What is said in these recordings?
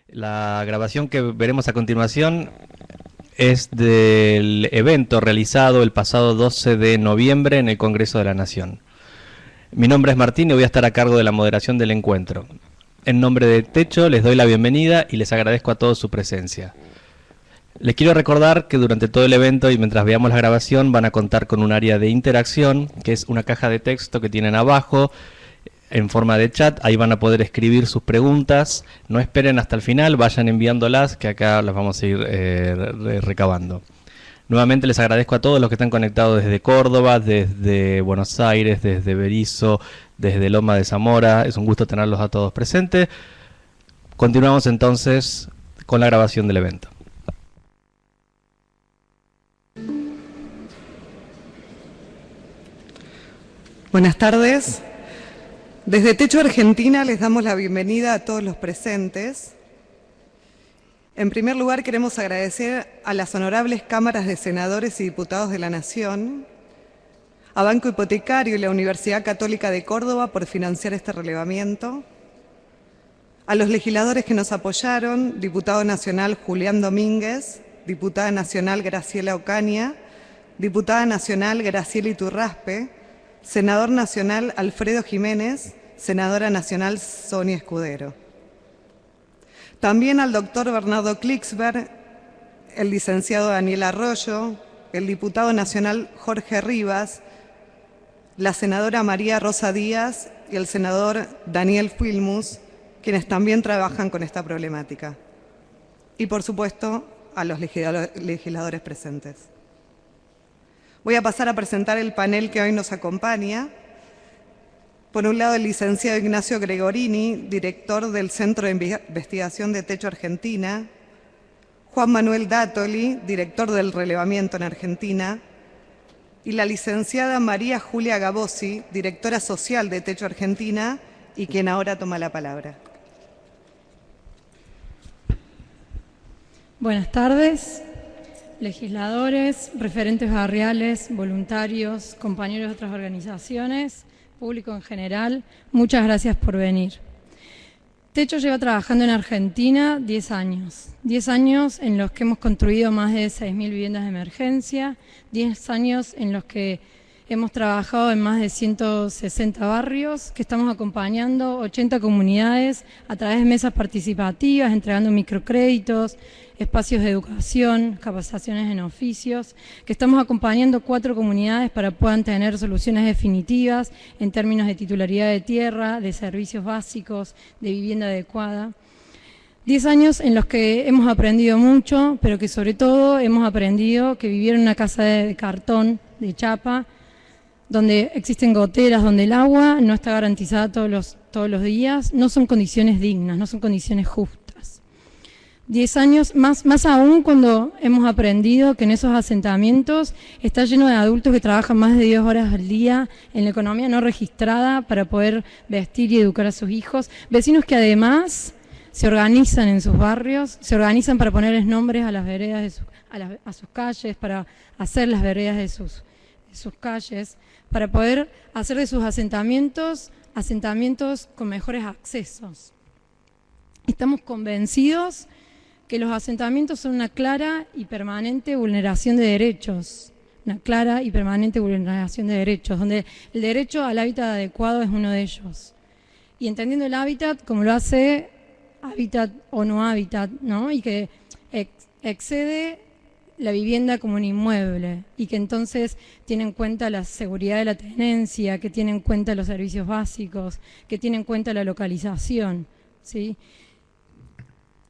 La grabación que veremos a continuación es del evento realizado el pasado 12 de noviembre en el Congreso de la Nación. Mi nombre es Martín y voy a estar a cargo de la moderación del encuentro. En nombre de Techo les doy la bienvenida y les agradezco a todos su presencia. Les quiero recordar que durante todo el evento y mientras veamos la grabación van a contar con un área de interacción, que es una caja de texto que tienen abajo en forma de chat. Ahí van a poder escribir sus preguntas. No esperen hasta el final, vayan enviándolas, que acá las vamos a ir recabando. Nuevamente les agradezco a todos los que están conectados desde Córdoba, desde Buenos Aires, desde Berisso, desde Loma de Zamora. Es un gusto tenerlos a todos presentes. Continuamos entonces con la grabación del evento. Buenas tardes. Desde Techo Argentina les damos la bienvenida a todos los presentes. En primer lugar, queremos agradecer a las honorables cámaras de senadores y diputados de la Nación, a Banco Hipotecario y la Universidad Católica de Córdoba por financiar este relevamiento, a los legisladores que nos apoyaron, diputado nacional Julián Domínguez, diputada nacional Graciela Ocaña, diputada nacional Graciela Iturraspe, senador nacional Alfredo Jiménez, senadora nacional Sonia Escudero. También al doctor Bernardo Klicksberg, el licenciado Daniel Arroyo, el diputado nacional Jorge Rivas, la senadora María Rosa Díaz y el senador Daniel Filmus, quienes también trabajan con esta problemática. Y por supuesto, a los legisladores presentes. Voy a pasar a presentar el panel que hoy nos acompaña. Por un lado, el licenciado Ignacio Gregorini, director del Centro de Investigación de Techo Argentina, Juan Manuel Dátoli, director del Relevamiento en Argentina, y la licenciada María Julia Gabossi, directora social de Techo Argentina, y quien ahora toma la palabra. Buenas tardes, legisladores, referentes barriales, voluntarios, compañeros de otras organizaciones, público en general, muchas gracias por venir. Techo lleva trabajando en Argentina 10 años. 10 años en los que hemos construido más de 6.000 viviendas de emergencia, 10 años en los que hemos trabajado en más de 160 barrios, que estamos acompañando 80 comunidades a través de mesas participativas, entregando microcréditos, espacios de educación, capacitaciones en oficios, que estamos acompañando 4 comunidades para que puedan tener soluciones definitivas en términos de titularidad de tierra, de servicios básicos, de vivienda adecuada. 10 años en los que hemos aprendido mucho, pero que sobre todo hemos aprendido que vivir en una casa de cartón, de chapa, donde existen goteras, donde el agua no está garantizada todos los días, no son condiciones dignas, no son condiciones justas. 10 años, más aún cuando hemos aprendido que en esos asentamientos está lleno de adultos que trabajan más de 10 horas al día en la economía no registrada para poder vestir y educar a sus hijos, vecinos que además se organizan en sus barrios, se organizan para ponerles nombres a las veredas a sus calles, para hacer las veredas de sus calles, para poder hacer de sus asentamientos con mejores accesos. Estamos convencidos que los asentamientos son una clara y permanente vulneración de derechos, donde el derecho al hábitat adecuado es uno de ellos. Y entendiendo el hábitat como lo hace hábitat o no hábitat, ¿no? Y que excede la vivienda como un inmueble y que entonces tiene en cuenta la seguridad de la tenencia, que tiene en cuenta los servicios básicos, que tiene en cuenta la localización, ¿sí?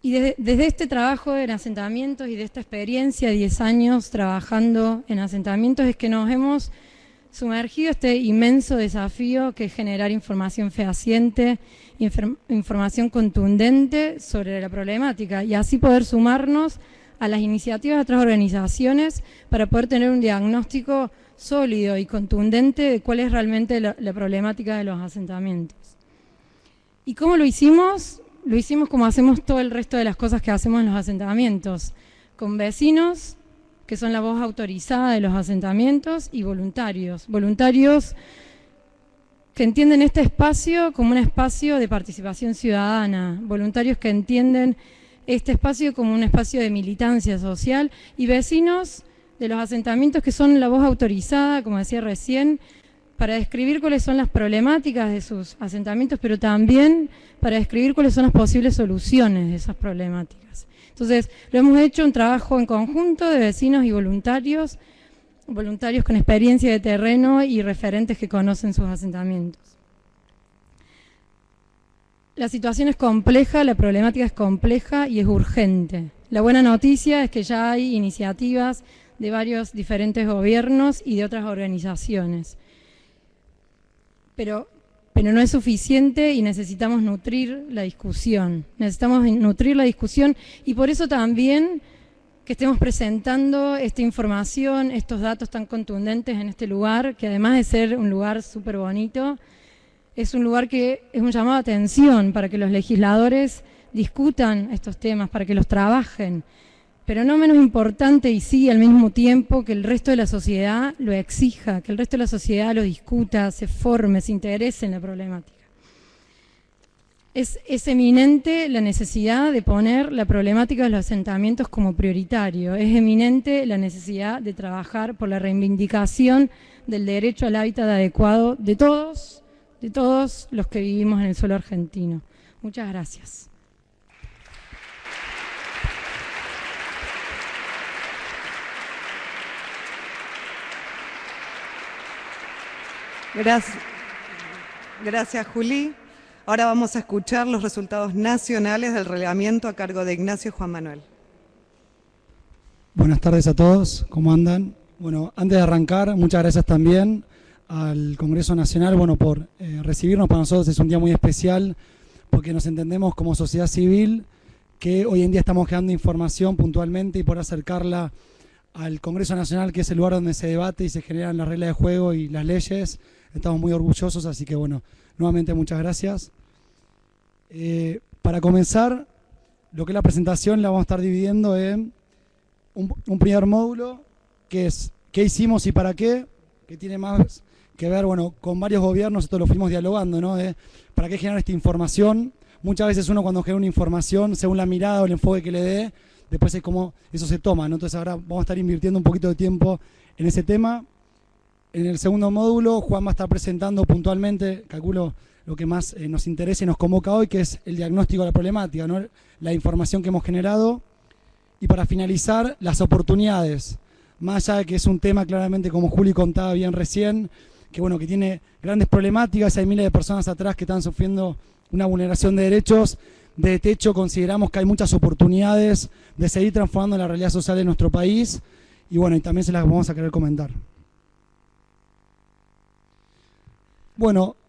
Y desde este trabajo en asentamientos y de esta experiencia, 10 años trabajando en asentamientos, es que nos hemos sumergido este inmenso desafío que es generar información fehaciente, información contundente sobre la problemática y así poder sumarnos a las iniciativas de otras organizaciones para poder tener un diagnóstico sólido y contundente de cuál es realmente la problemática de los asentamientos. ¿Y cómo lo hicimos? Lo hicimos como hacemos todo el resto de las cosas que hacemos en los asentamientos, con vecinos, que son la voz autorizada de los asentamientos, y voluntarios que entienden este espacio como un espacio de participación ciudadana, voluntarios que entienden este espacio como un espacio de militancia social y vecinos de los asentamientos que son la voz autorizada, como decía recién, para describir cuáles son las problemáticas de sus asentamientos, pero también para describir cuáles son las posibles soluciones de esas problemáticas. Entonces, lo hemos hecho un trabajo en conjunto de vecinos y voluntarios con experiencia de terreno y referentes que conocen sus asentamientos. La situación es compleja, la problemática es compleja y es urgente. La buena noticia es que ya hay iniciativas de varios diferentes gobiernos y de otras organizaciones. Pero no es suficiente y necesitamos nutrir la discusión. Necesitamos nutrir la discusión y por eso también que estemos presentando esta información, estos datos tan contundentes en este lugar, que además de ser un lugar súper bonito, es un lugar que es un llamado a atención para que los legisladores discutan estos temas, para que los trabajen. Pero no menos importante y sí al mismo tiempo que el resto de la sociedad lo exija, que el resto de la sociedad lo discuta, se forme, se interese en la problemática. Es eminente la necesidad de poner la problemática de los asentamientos como prioritario, es eminente la necesidad de trabajar por la reivindicación del derecho al hábitat adecuado de todos los que vivimos en el suelo argentino. Muchas gracias. Gracias, Juli. Ahora vamos a escuchar los resultados nacionales del relevamiento a cargo de Ignacio Juan Manuel. Buenas tardes a todos, ¿cómo andan? Bueno, antes de arrancar, muchas gracias también al Congreso Nacional, por recibirnos. Para nosotros es un día muy especial porque nos entendemos como sociedad civil, que hoy en día estamos generando información puntualmente y por acercarla al Congreso Nacional, que es el lugar donde se debate y se generan las reglas de juego y las leyes. Estamos muy orgullosos, así que nuevamente muchas gracias. Para comenzar, lo que es la presentación la vamos a estar dividiendo en un primer módulo, que es qué hicimos y para qué, que tiene más que ver con varios gobiernos. Esto lo fuimos dialogando, ¿no? ¿Para qué generar esta información? Muchas veces uno cuando genera una información, según la mirada o el enfoque que le dé, después es como eso se toma, ¿no? Entonces ahora vamos a estar invirtiendo un poquito de tiempo en ese tema. En el segundo módulo, Juan va a estar presentando puntualmente, calculo, lo que más nos interesa y nos convoca hoy, que es el diagnóstico de la problemática, ¿no? La información que hemos generado. Y para finalizar, las oportunidades. Más allá de que es un tema claramente, como Juli contaba bien recién, que tiene grandes problemáticas, hay miles de personas atrás que están sufriendo una vulneración de derechos. De hecho, consideramos que hay muchas oportunidades de seguir transformando la realidad social de nuestro país y también se las vamos a querer comentar.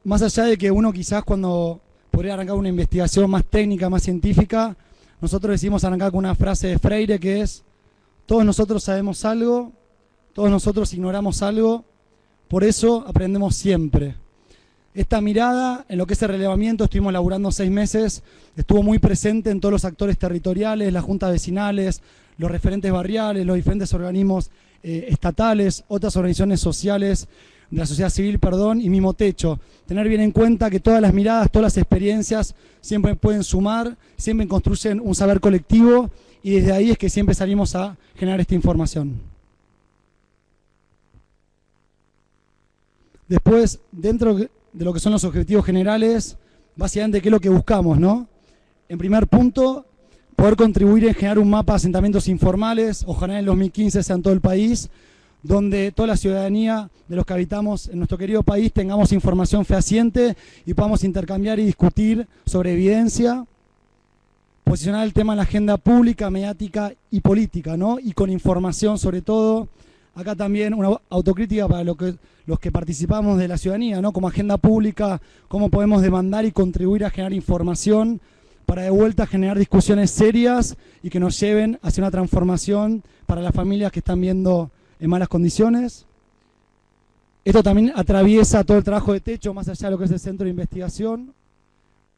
Más allá de que uno quizás cuando podría arrancar una investigación más técnica, más científica, nosotros decidimos arrancar con una frase de Freire que es: todos nosotros sabemos algo, todos nosotros ignoramos algo, por eso aprendemos siempre. Esta mirada en lo que es el relevamiento, estuvimos laburando 6 meses, estuvo muy presente en todos los actores territoriales, las juntas vecinales, los referentes barriales, los diferentes organismos estatales, otras organizaciones sociales, de la sociedad civil, y mismo Techo. Tener bien en cuenta que todas las miradas, todas las experiencias siempre pueden sumar, siempre construyen un saber colectivo y desde ahí es que siempre salimos a generar esta información. Después, dentro de lo que son los objetivos generales, básicamente, ¿qué es lo que buscamos, no? En primer punto, poder contribuir en generar un mapa de asentamientos informales, ojalá en el 2015 sea en todo el país, donde toda la ciudadanía de los que habitamos en nuestro querido país tengamos información fehaciente y podamos intercambiar y discutir sobre evidencia, posicionar el tema en la agenda pública, mediática y política, ¿no? Y con información sobre todo. Acá también una autocrítica para los que participamos de la ciudadanía, ¿no? Como agenda pública, cómo podemos demandar y contribuir a generar información para de vuelta generar discusiones serias y que nos lleven hacia una transformación para las familias que están viendo en malas condiciones. Esto también atraviesa todo el trabajo de Techo, más allá de lo que es el centro de investigación,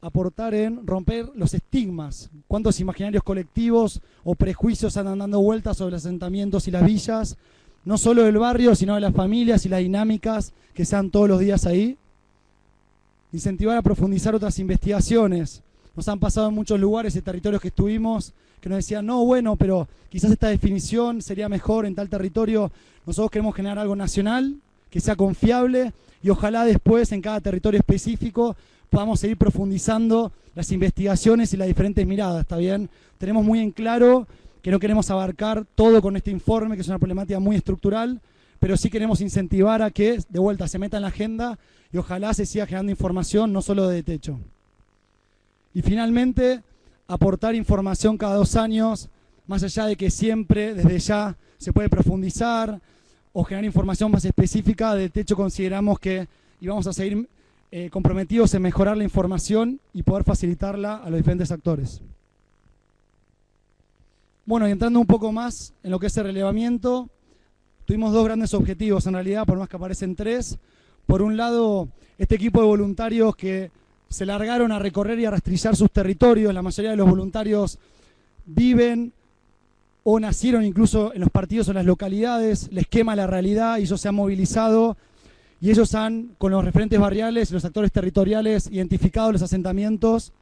aportar en romper los estigmas. ¿Cuántos imaginarios colectivos o prejuicios andan dando vueltas sobre los asentamientos y las villas? No solo del barrio, sino de las familias y las dinámicas que sean todos los días ahí. Incentivar a profundizar otras investigaciones, nos han pasado en muchos lugares y territorios que estuvimos, que nos decían, no, bueno, pero quizás esta definición sería mejor en tal territorio. Nosotros queremos generar algo nacional, que sea confiable, y ojalá después en cada territorio específico podamos seguir profundizando las investigaciones y las diferentes miradas, ¿está bien? Tenemos muy en claro que no queremos abarcar todo con este informe, que es una problemática muy estructural, pero sí queremos incentivar a que de vuelta se meta en la agenda y ojalá se siga generando información, no solo de techo. Y finalmente, aportar información cada 2 años, más allá de que siempre, desde ya, se puede profundizar o generar información más específica. De techo consideramos que íbamos a seguir comprometidos en mejorar la información y poder facilitarla a los diferentes actores. Bueno, y entrando un poco más en lo que es el relevamiento, tuvimos 2 grandes objetivos en realidad, por más que aparecen 3. Por un lado, este equipo de voluntarios que se largaron a recorrer y a rastrillar sus territorios. La mayoría de los voluntarios viven o nacieron incluso en los partidos o en las localidades, les quema la realidad y ellos se han movilizado y ellos han, con los referentes barriales y los actores territoriales, identificado los asentamientos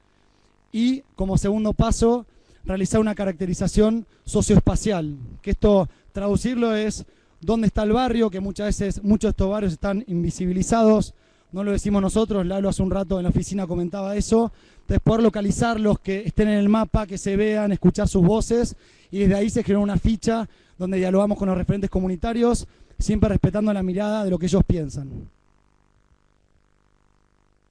y, como segundo paso, realizar una caracterización socioespacial, que esto, traducirlo es dónde está el barrio, que muchas veces muchos de estos barrios están invisibilizados, no lo decimos nosotros, Lalo hace un rato en la oficina comentaba eso. Entonces poder localizarlos, que estén en el mapa, que se vean, escuchar sus voces, y desde ahí se generó una ficha donde dialogamos con los referentes comunitarios, siempre respetando la mirada de lo que ellos piensan.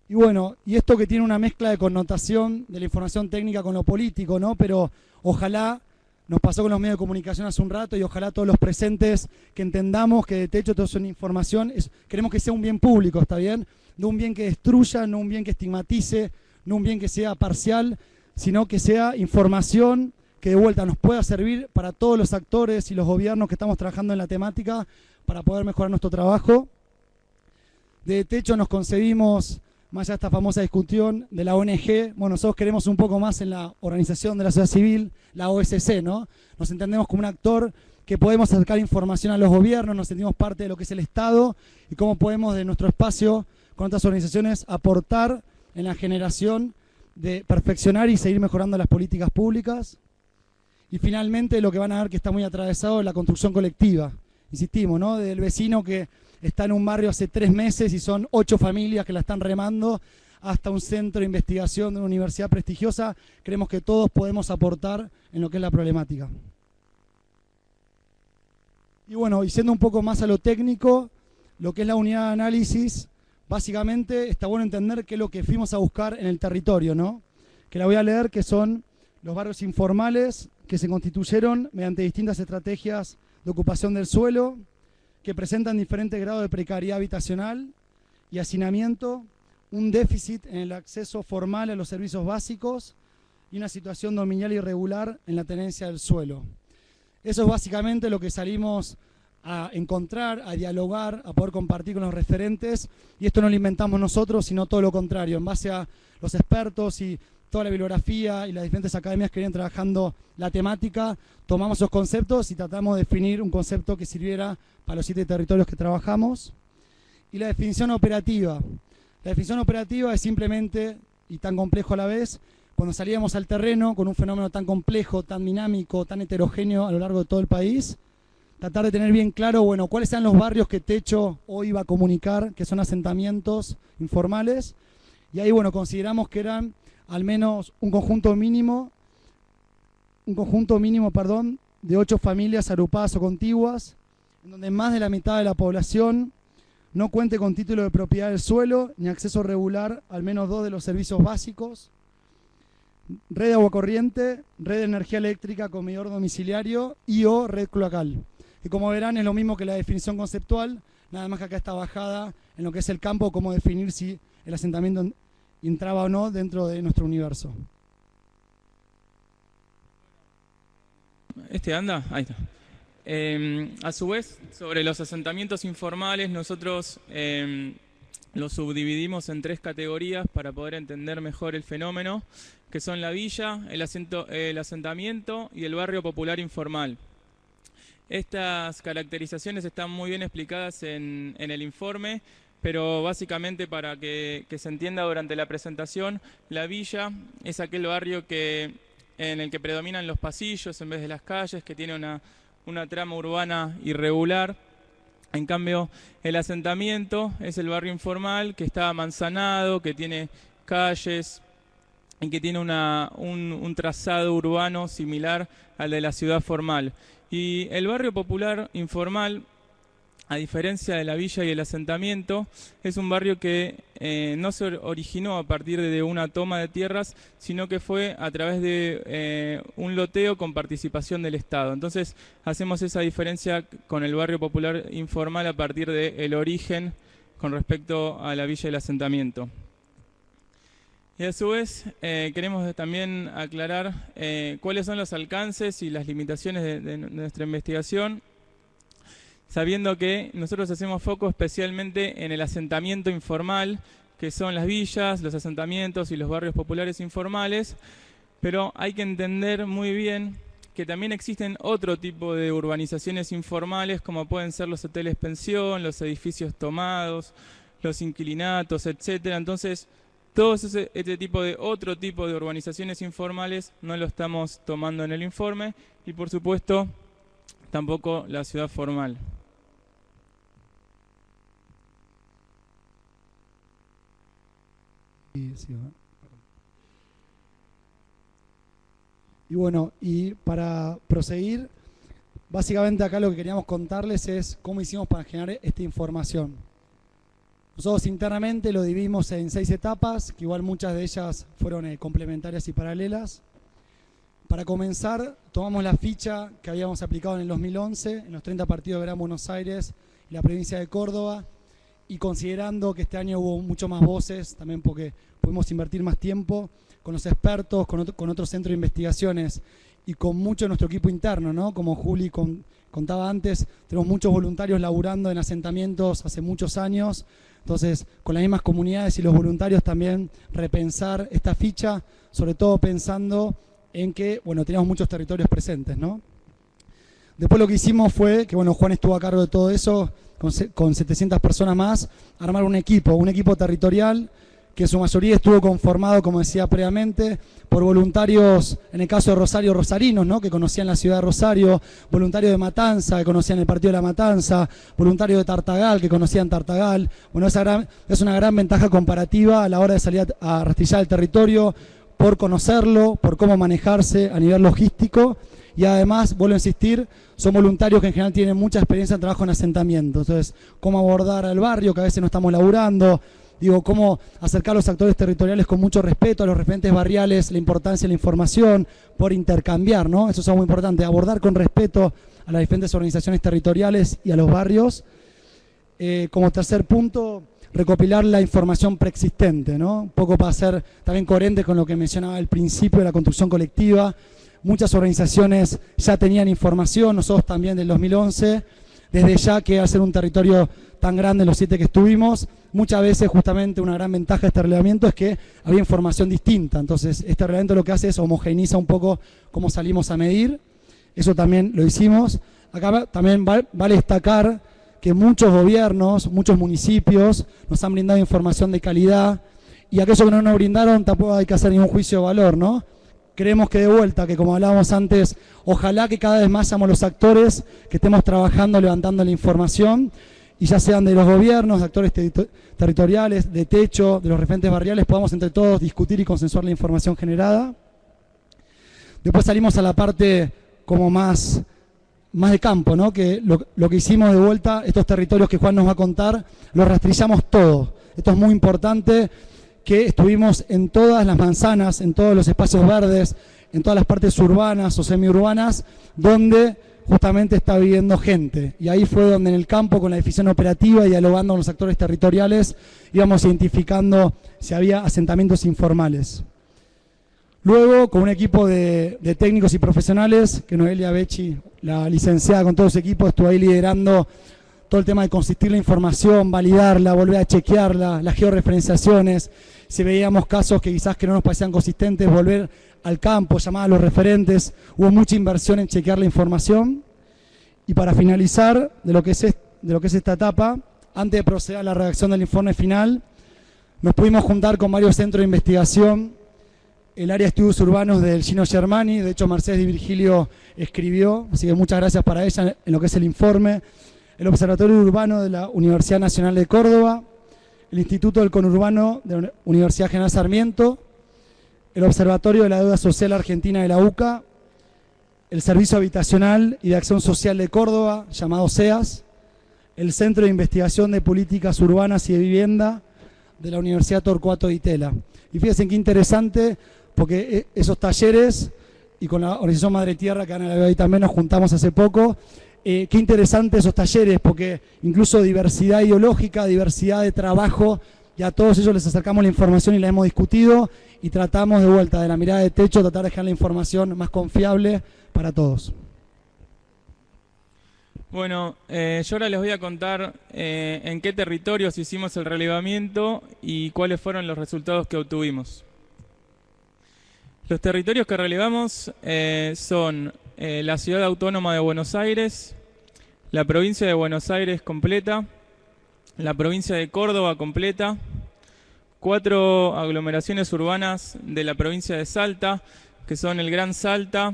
Y bueno, y esto que tiene una mezcla de connotación de la información técnica con lo político, ¿no? Pero ojalá, nos pasó con los medios de comunicación hace un rato, y ojalá todos los presentes que entendamos que de techo todo es una información, queremos que sea un bien público, ¿está bien? No un bien que destruya, no un bien que estigmatice, no un bien que sea parcial, sino que sea información que de vuelta nos pueda servir para todos los actores y los gobiernos que estamos trabajando en la temática para poder mejorar nuestro trabajo. De techo nos concebimos, más allá de esta famosa discusión de la ONG, bueno, nosotros queremos un poco más en la organización de la sociedad civil, la OSC, ¿no? Nos entendemos como un actor que podemos acercar información a los gobiernos, nos sentimos parte de lo que es el Estado y cómo podemos de nuestro espacio con otras organizaciones aportar en la generación de perfeccionar y seguir mejorando las políticas públicas. Y finalmente lo que van a ver que está muy atravesado es la construcción colectiva, insistimos, ¿no? Del vecino que está en un barrio hace 3 meses y son 8 familias que la están remando, hasta un centro de investigación de una universidad prestigiosa. Creemos que todos podemos aportar en lo que es la problemática. Y bueno, y siendo un poco más a lo técnico, lo que es la unidad de análisis, básicamente está bueno entender qué es lo que fuimos a buscar en el territorio, ¿no? Que la voy a leer, que son los barrios informales que se constituyeron mediante distintas estrategias de ocupación del suelo, que presentan diferentes grados de precariedad habitacional y hacinamiento, un déficit en el acceso formal a los servicios básicos y una situación dominial irregular en la tenencia del suelo. Eso es básicamente lo que salimos a encontrar, a dialogar, a poder compartir con los referentes, y esto no lo inventamos nosotros, sino todo lo contrario, en base a los expertos y toda la bibliografía y las diferentes academias que vienen trabajando la temática, tomamos esos conceptos y tratamos de definir un concepto que sirviera para los 7 territorios que trabajamos. Y la definición operativa. La definición operativa es simplemente, y tan complejo a la vez, cuando salíamos al terreno con un fenómeno tan complejo, tan dinámico, tan heterogéneo a lo largo de todo el país, tratar de tener bien claro, bueno, cuáles eran los barrios que Techo hoy iba a comunicar, que son asentamientos informales, y ahí, bueno, consideramos que eran al menos un conjunto mínimo, de 8 familias agrupadas o contiguas, en donde más de la mitad de la población no cuente con título de propiedad del suelo, ni acceso regular al menos 2 de los servicios básicos, red de agua corriente, red de energía eléctrica con medidor domiciliario y o red cloacal. Que como verán es lo mismo que la definición conceptual, nada más que acá está bajada en lo que es el campo, cómo definir si el asentamiento entraba o no dentro de nuestro universo. Anda, ahí está. A su vez, sobre los asentamientos informales, nosotros los subdividimos en 3 categorías para poder entender mejor el fenómeno, que son la villa, el asentamiento y el barrio popular informal. Estas caracterizaciones están muy bien explicadas en el informe, pero básicamente para que se entienda durante la presentación, la villa es aquel barrio en el que predominan los pasillos en vez de las calles, que tiene una trama urbana irregular. En cambio, el asentamiento es el barrio informal, que está amanzanado, que tiene calles y que tiene un trazado urbano similar al de la ciudad formal. Y el barrio popular informal, a diferencia de la villa y el asentamiento, es un barrio que no se originó a partir de una toma de tierras, sino que fue a través de un loteo con participación del Estado. Entonces hacemos esa diferencia con el barrio popular informal a partir del origen con respecto a la villa y el asentamiento. Y a su vez queremos también aclarar cuáles son los alcances y las limitaciones de nuestra investigación, sabiendo que nosotros hacemos foco especialmente en el asentamiento informal, que son las villas, los asentamientos y los barrios populares informales, pero hay que entender muy bien que también existen otro tipo de urbanizaciones informales, como pueden ser los hoteles pensión, los edificios tomados, los inquilinatos, etcétera. Entonces, todo otro tipo de urbanizaciones informales no lo estamos tomando en el informe y, por supuesto, tampoco la ciudad formal. Y bueno, y para proseguir, básicamente acá lo que queríamos contarles es cómo hicimos para generar esta información. Nosotros internamente lo dividimos en 6 etapas, que igual muchas de ellas fueron complementarias y paralelas. Para comenzar, tomamos la ficha que habíamos aplicado en el 2011, en los 30 partidos de Gran Buenos Aires y la provincia de Córdoba, y considerando que este año hubo mucho más voces, también porque pudimos invertir más tiempo, con los expertos, con otros centros de investigaciones y con mucho de nuestro equipo interno, ¿no? Como Juli contaba antes, tenemos muchos voluntarios laburando en asentamientos hace muchos años. Entonces, con las mismas comunidades y los voluntarios también repensar esta ficha, sobre todo pensando en que, bueno, teníamos muchos territorios presentes, ¿no? Después lo que hicimos fue, que bueno, Juan estuvo a cargo de todo eso, con 700 personas más, armar un equipo territorial, que en su mayoría estuvo conformado, como decía previamente, por voluntarios, en el caso de Rosario, rosarinos, ¿no? Que conocían la ciudad de Rosario, voluntarios de Matanza, que conocían el partido de La Matanza, voluntarios de Tartagal, que conocían Tartagal. Bueno, es una gran ventaja comparativa a la hora de salir a rastrillar el territorio, por conocerlo, por cómo manejarse a nivel logístico. Y además, vuelvo a insistir, son voluntarios que en general tienen mucha experiencia en trabajo en asentamientos. Entonces, cómo abordar al barrio, que a veces no estamos laburando. Digo, cómo acercar a los actores territoriales con mucho respeto, a los referentes barriales, la importancia de la información, por intercambiar, ¿no? Eso es algo muy importante, abordar con respeto a las diferentes organizaciones territoriales y a los barrios. Como tercer punto, recopilar la información preexistente, ¿no? Un poco para ser también coherente con lo que mencionaba al principio de la construcción colectiva. Muchas organizaciones ya tenían información, nosotros también del 2011, desde ya que al ser un territorio tan grande, los 7 que estuvimos, muchas veces justamente una gran ventaja de este relevamiento es que había información distinta. Entonces este relevamiento lo que hace es homogeneiza un poco cómo salimos a medir. Eso también lo hicimos. Acá también vale destacar que muchos gobiernos, muchos municipios nos han brindado información de calidad, y aquellos que no nos brindaron tampoco hay que hacer ningún juicio de valor, ¿no? Creemos que de vuelta, que como hablábamos antes, ojalá que cada vez más seamos los actores que estemos trabajando, levantando la información, y ya sean de los gobiernos, de actores territoriales, de techo, de los referentes barriales, podamos entre todos discutir y consensuar la información generada. Después salimos a la parte como más de campo, ¿no? Que lo que hicimos de vuelta, estos territorios que Juan nos va a contar, los rastrillamos todos. Esto es muy importante, que estuvimos en todas las manzanas, en todos los espacios verdes, en todas las partes urbanas o semiurbanas, donde justamente está viviendo gente. Y ahí fue donde en el campo, con la definición operativa y dialogando con los actores territoriales, íbamos identificando si había asentamientos informales. Luego, con un equipo de técnicos y profesionales, que Noelia Becci, la licenciada con todo su equipo, estuvo ahí liderando todo el tema de consistir la información, validarla, volver a chequearla, las georreferenciaciones, si veíamos casos que quizás que no nos parecían consistentes, volver al campo, llamar a los referentes. Hubo mucha inversión en chequear la información. Y para finalizar de lo que es esta etapa, antes de proceder a la redacción del informe final, nos pudimos juntar con varios centros de investigación, el área de estudios urbanos del Gino Germani, de hecho Mercedes Di Virgilio escribió, así que muchas gracias para ella en lo que es el informe, el Observatorio Urbano de la Universidad Nacional de Córdoba, el Instituto del Conurbano de la Universidad General Sarmiento, el Observatorio de la Deuda Social Argentina de la UCA, el Servicio Habitacional y de Acción Social de Córdoba, llamado SEAS, el Centro de Investigación de Políticas Urbanas y de Vivienda de la Universidad Torcuato Di Itela. Y fíjense qué interesante, porque esos talleres, y con la organización Madre Tierra, que Ana la veo ahí también, nos juntamos hace poco, qué interesante esos talleres, porque incluso diversidad ideológica, diversidad de trabajo, y a todos ellos les acercamos la información y la hemos discutido, y tratamos de vuelta, de la mirada de techo, tratar de generar la información más confiable para todos. Bueno, yo ahora les voy a contar en qué territorios hicimos el relevamiento y cuáles fueron los resultados que obtuvimos. Los territorios que relevamos son la Ciudad Autónoma de Buenos Aires, la provincia de Buenos Aires completa, la provincia de Córdoba completa, 4 aglomeraciones urbanas de la provincia de Salta, que son el Gran Salta,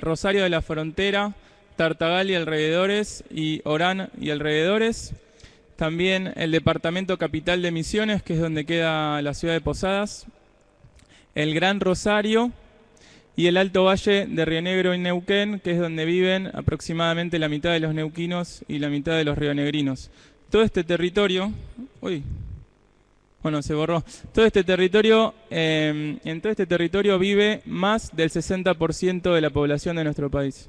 Rosario de la Frontera, Tartagal y alrededores, y Orán y alrededores. También el departamento capital de Misiones, que es donde queda la ciudad de Posadas, el Gran Rosario y el Alto Valle de Río Negro y Neuquén, que es donde viven aproximadamente la mitad de los neuquinos y la mitad de los rionegrinos. Todo este territorio... Bueno, se borró. Todo este territorio, en todo este territorio vive más del 60% de la población de nuestro país.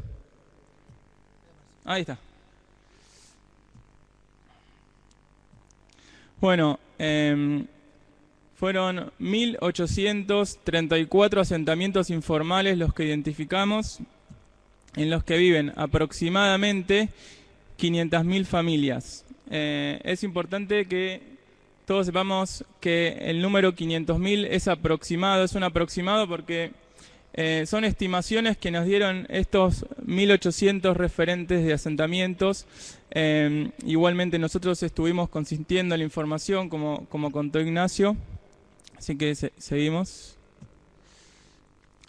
Ahí está. Bueno, fueron 1.834 asentamientos informales los que identificamos, en los que viven aproximadamente 500.000 familias. Es importante que todos sepamos que el número 500.000 es aproximado, es un aproximado porque son estimaciones que nos dieron estos 1.800 referentes de asentamientos. Igualmente nosotros estuvimos consintiendo la información como contó Ignacio, así que seguimos.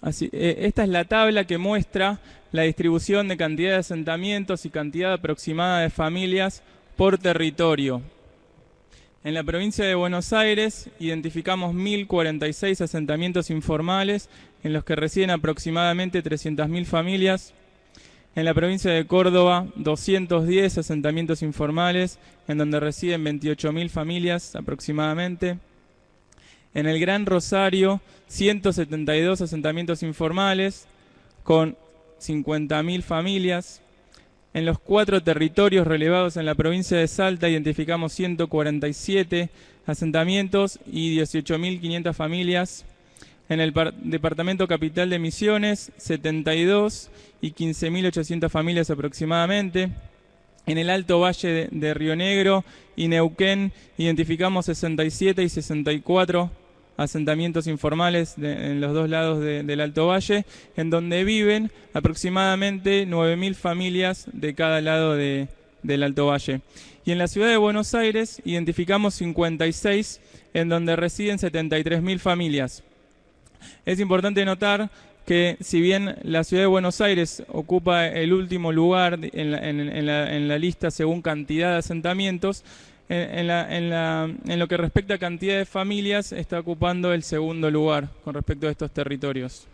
Así, esta es la tabla que muestra la distribución de cantidad de asentamientos y cantidad aproximada de familias por territorio. En la provincia de Buenos Aires identificamos 1.046 asentamientos informales en los que residen aproximadamente 300.000 familias. En la provincia de Córdoba, 210 asentamientos informales en donde residen 28.000 familias aproximadamente. En el Gran Rosario, 172 asentamientos informales con 50.000 familias. En los 4 territorios relevados en la provincia de Salta identificamos 147 asentamientos y 18.500 familias. En el departamento capital de Misiones, 72 y 15.800 familias aproximadamente. En el Alto Valle de Río Negro y Neuquén identificamos 67 y 64 asentamientos informales en los 2 lados del Alto Valle, en donde viven aproximadamente 9.000 familias de cada lado del Alto Valle. Y en la ciudad de Buenos Aires identificamos 56, en donde residen 73.000 familias. Es importante notar que si bien la ciudad de Buenos Aires ocupa el último lugar en la lista según cantidad de asentamientos, en lo que respecta a cantidad de familias está ocupando el segundo lugar con respecto a estos territorios.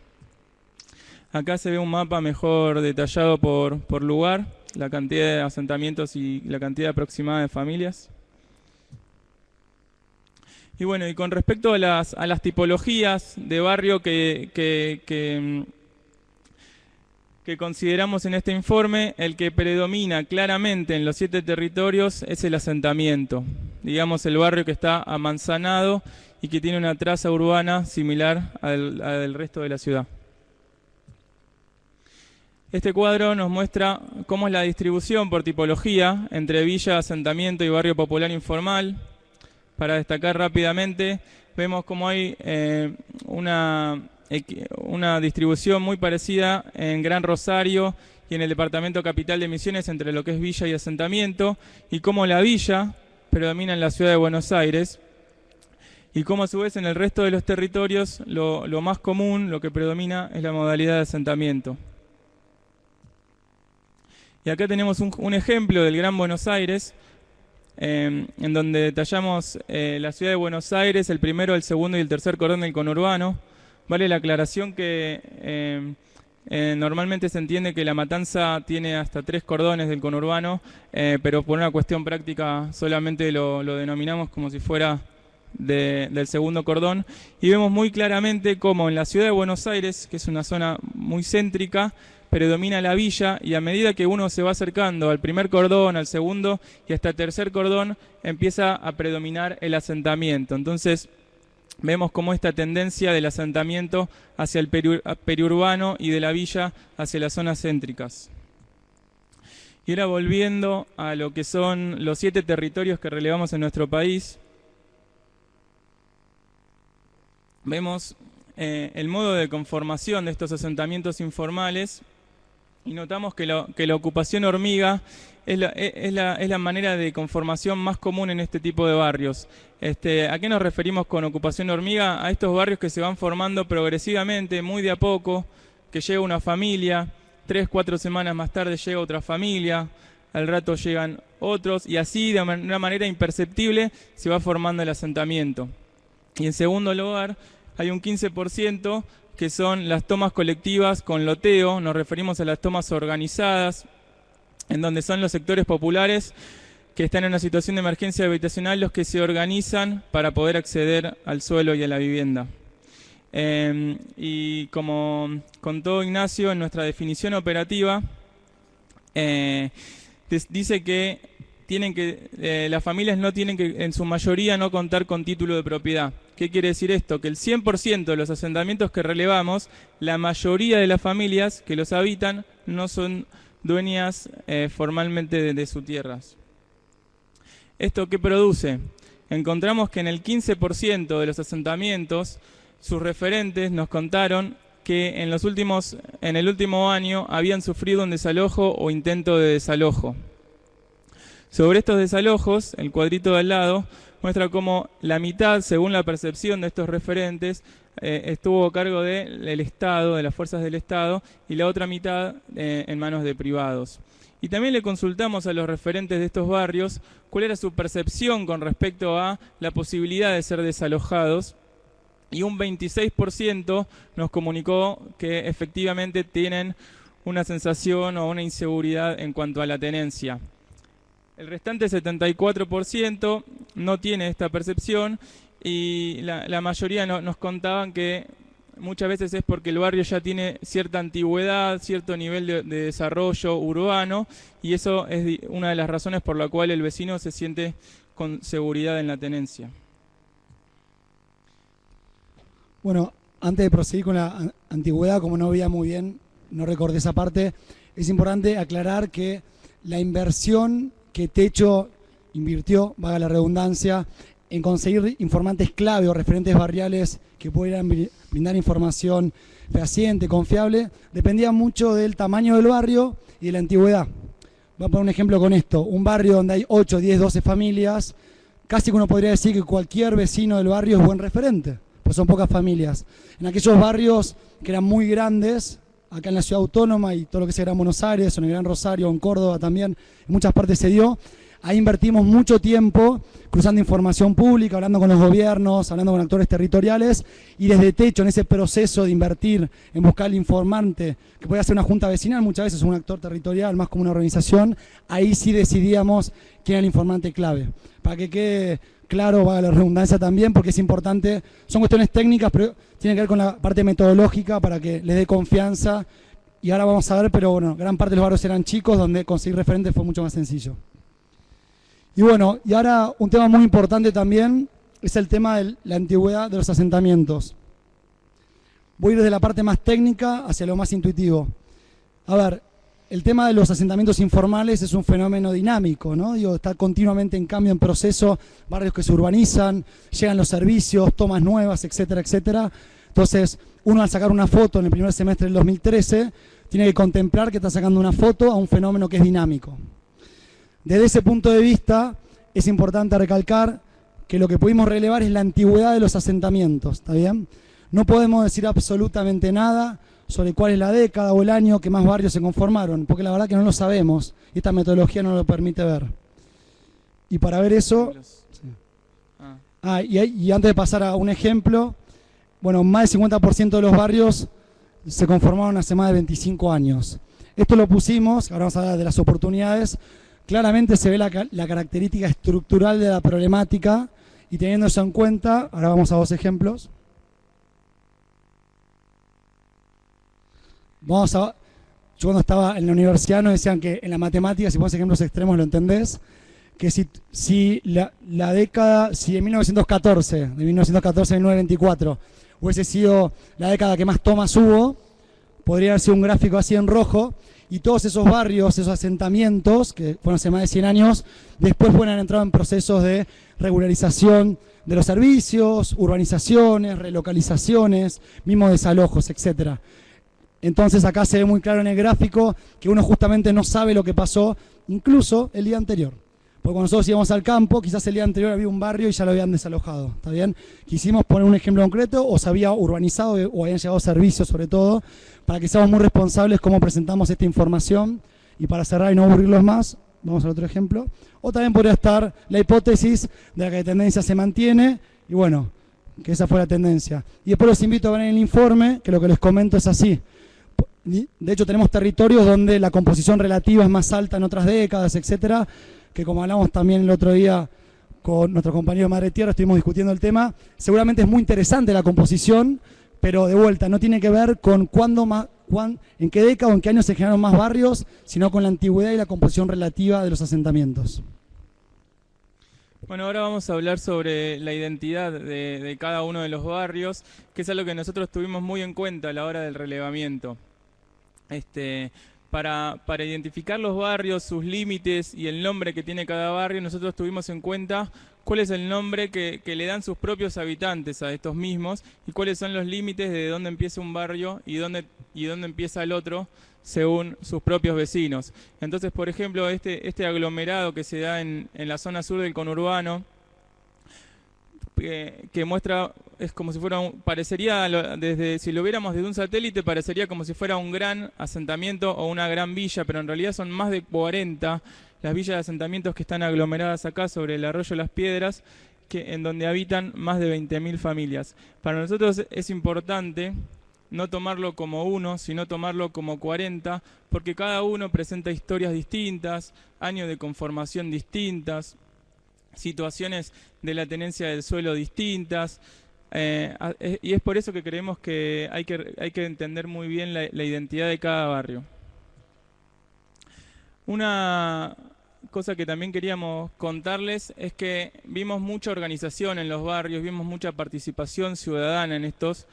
Acá se ve un mapa mejor detallado por lugar, la cantidad de asentamientos y la cantidad aproximada de familias. Y bueno, y con respecto a las tipologías de barrio que consideramos en este informe, el que predomina claramente en los 7 territorios es el asentamiento. Digamos, el barrio que está amanzanado y que tiene una traza urbana similar al del resto de la ciudad. Este cuadro nos muestra cómo es la distribución por tipología entre villa, asentamiento y barrio popular informal. Para destacar rápidamente, vemos cómo hay una distribución muy parecida en Gran Rosario y en el departamento capital de Misiones entre lo que es villa y asentamiento, y cómo la villa predomina en la ciudad de Buenos Aires, y como a su vez en el resto de los territorios lo más común, lo que predomina es la modalidad de asentamiento. Y acá tenemos un ejemplo del Gran Buenos Aires, en donde detallamos la ciudad de Buenos Aires, el primero, el segundo y el tercer cordón del conurbano. Vale la aclaración que normalmente se entiende que La Matanza tiene hasta 3 cordones del conurbano, pero por una cuestión práctica solamente lo denominamos como si fuera del segundo cordón. Y vemos muy claramente cómo en la ciudad de Buenos Aires, que es una zona muy céntrica, predomina la villa, y a medida que uno se va acercando al primer cordón, al segundo y hasta el tercer cordón, empieza a predominar el asentamiento. Entonces vemos cómo esta tendencia del asentamiento hacia el periurbano y de la villa hacia las zonas céntricas. Y ahora volviendo a lo que son los 7 territorios que relevamos en nuestro país, vemos el modo de conformación de estos asentamientos informales, y notamos que la ocupación hormiga es la manera de conformación más común en este tipo de barrios. ¿A qué nos referimos con ocupación hormiga? A estos barrios que se van formando progresivamente, muy de a poco, que llega una familia, 3, 4 semanas más tarde llega otra familia, al rato llegan otros, y así de una manera imperceptible se va formando el asentamiento. Y en segundo lugar, hay un 15% que son las tomas colectivas con loteo. Nos referimos a las tomas organizadas, en donde son los sectores populares que están en una situación de emergencia habitacional los que se organizan para poder acceder al suelo y a la vivienda. Y como contó Ignacio, en nuestra definición operativa dice que las familias no tienen que, en su mayoría, no contar con título de propiedad. ¿Qué quiere decir esto? Que el 100% de los asentamientos que relevamos, la mayoría de las familias que los habitan no son dueñas formalmente de sus tierras. ¿Esto qué produce? Encontramos que en el 15% de los asentamientos, sus referentes nos contaron que en el último año habían sufrido un desalojo o intento de desalojo. Sobre estos desalojos, el cuadrito de al lado muestra cómo la mitad, según la percepción de estos referentes, estuvo a cargo del Estado, de las fuerzas del Estado, y la otra mitad en manos de privados. Y también le consultamos a los referentes de estos barrios cuál era su percepción con respecto a la posibilidad de ser desalojados, y un 26% nos comunicó que efectivamente tienen una sensación o una inseguridad en cuanto a la tenencia. El restante 74% no tiene esta percepción, y la mayoría nos contaban que muchas veces es porque el barrio ya tiene cierta antigüedad, cierto nivel de desarrollo urbano, y eso es una de las razones por la cual el vecino se siente con seguridad en la tenencia. Bueno, antes de proseguir con la antigüedad, como no veía muy bien, no recordé esa parte, es importante aclarar que la inversión que Techo invirtió, valga la redundancia, en conseguir informantes clave o referentes barriales que pudieran brindar información fehaciente, confiable, dependía mucho del tamaño del barrio y de la antigüedad. Voy a poner un ejemplo con esto. Un barrio donde hay 8, 10, 12 familias, casi que uno podría decir que cualquier vecino del barrio es buen referente, pues son pocas familias. En aquellos barrios que eran muy grandes, acá en la ciudad autónoma y todo lo que sea Gran Buenos Aires, o en el Gran Rosario, en Córdoba también, en muchas partes se dio. Ahí invertimos mucho tiempo cruzando información pública, hablando con los gobiernos, hablando con actores territoriales, y desde Techo, en ese proceso de invertir, en buscar el informante, que puede ser una junta vecinal, muchas veces un actor territorial, más como una organización, ahí sí decidíamos quién era el informante clave. Para que quede claro, valga la redundancia también, porque es importante, son cuestiones técnicas, pero tienen que ver con la parte metodológica para que les dé confianza. Y ahora vamos a ver, pero bueno, gran parte de los barrios eran chicos, donde conseguir referentes fue mucho más sencillo. Y bueno, y ahora un tema muy importante también es el tema de la antigüedad de los asentamientos. Voy a ir desde la parte más técnica hacia lo más intuitivo. A ver, el tema de los asentamientos informales es un fenómeno dinámico, ¿no? Digo, está continuamente en cambio, en proceso, barrios que se urbanizan, llegan los servicios, tomas nuevas, etcétera, etcétera. Entonces, uno al sacar una foto en el primer semestre del 2013, tiene que contemplar que está sacando una foto a un fenómeno que es dinámico. Desde ese punto de vista, es importante recalcar que lo que pudimos relevar es la antigüedad de los asentamientos, ¿está bien? No podemos decir absolutamente nada sobre cuál es la década o el año que más barrios se conformaron, porque la verdad que no lo sabemos y esta metodología no lo permite ver. Y para ver eso... Y antes de pasar a un ejemplo, bueno, más del 50% de los barrios se conformaron hace más de 25 años. Esto lo pusimos, ahora vamos a hablar de las oportunidades, claramente se ve la característica estructural de la problemática y teniendo eso en cuenta, ahora vamos a 2 ejemplos. Yo cuando estaba en la universidad nos decían que en la matemática, si pones ejemplos extremos lo entendés, que si de 1914 a 1924 hubiese sido la década que más tomas hubo, podría haber sido un gráfico así en rojo, y todos esos barrios, esos asentamientos, que fueron hace más de 100 años, después pueden haber entrado en procesos de regularización de los servicios, urbanizaciones, relocalizaciones, mismos desalojos, etcétera. Entonces acá se ve muy claro en el gráfico que uno justamente no sabe lo que pasó incluso el día anterior. Porque cuando nosotros íbamos al campo, quizás el día anterior había un barrio y ya lo habían desalojado, ¿está bien? Quisimos poner un ejemplo concreto, o se había urbanizado o habían llegado servicios sobre todo, para que seamos muy responsables cómo presentamos esta información. Y para cerrar y no aburrirlos más, vamos al otro ejemplo. O también podría estar la hipótesis de que la tendencia se mantiene, y bueno, que esa fue la tendencia. Y después los invito a ver en el informe, que lo que les comento es así. De hecho tenemos territorios donde la composición relativa es más alta en otras décadas, etcétera, que como hablamos también el otro día con nuestro compañero Madre Tierra, estuvimos discutiendo el tema, seguramente es muy interesante la composición, pero de vuelta, no tiene que ver con en qué década o en qué año se generaron más barrios, sino con la antigüedad y la composición relativa de los asentamientos. Bueno, ahora vamos a hablar sobre la identidad de cada uno de los barrios, que es algo que nosotros tuvimos muy en cuenta a la hora del relevamiento. Para identificar los barrios, sus límites y el nombre que tiene cada barrio, nosotros tuvimos en cuenta cuál es el nombre que le dan sus propios habitantes a estos mismos y cuáles son los límites de dónde empieza un barrio y dónde empieza el otro según sus propios vecinos. Entonces, por ejemplo, este aglomerado que se da en la zona sur del conurbano, que muestra, es como si fuera si lo viéramos desde un satélite, parecería como si fuera un gran asentamiento o una gran villa, pero en realidad son más de 40 las villas de asentamientos que están aglomeradas acá sobre el arroyo Las Piedras, en donde habitan más de 20.000 familias. Para nosotros es importante no tomarlo como uno, sino tomarlo como 40, porque cada uno presenta historias distintas, años de conformación distintas, situaciones de la tenencia del suelo distintas, y es por eso que creemos que hay que entender muy bien la identidad de cada barrio. Una cosa que también queríamos contarles es que vimos mucha organización en los barrios, vimos mucha participación ciudadana en estos,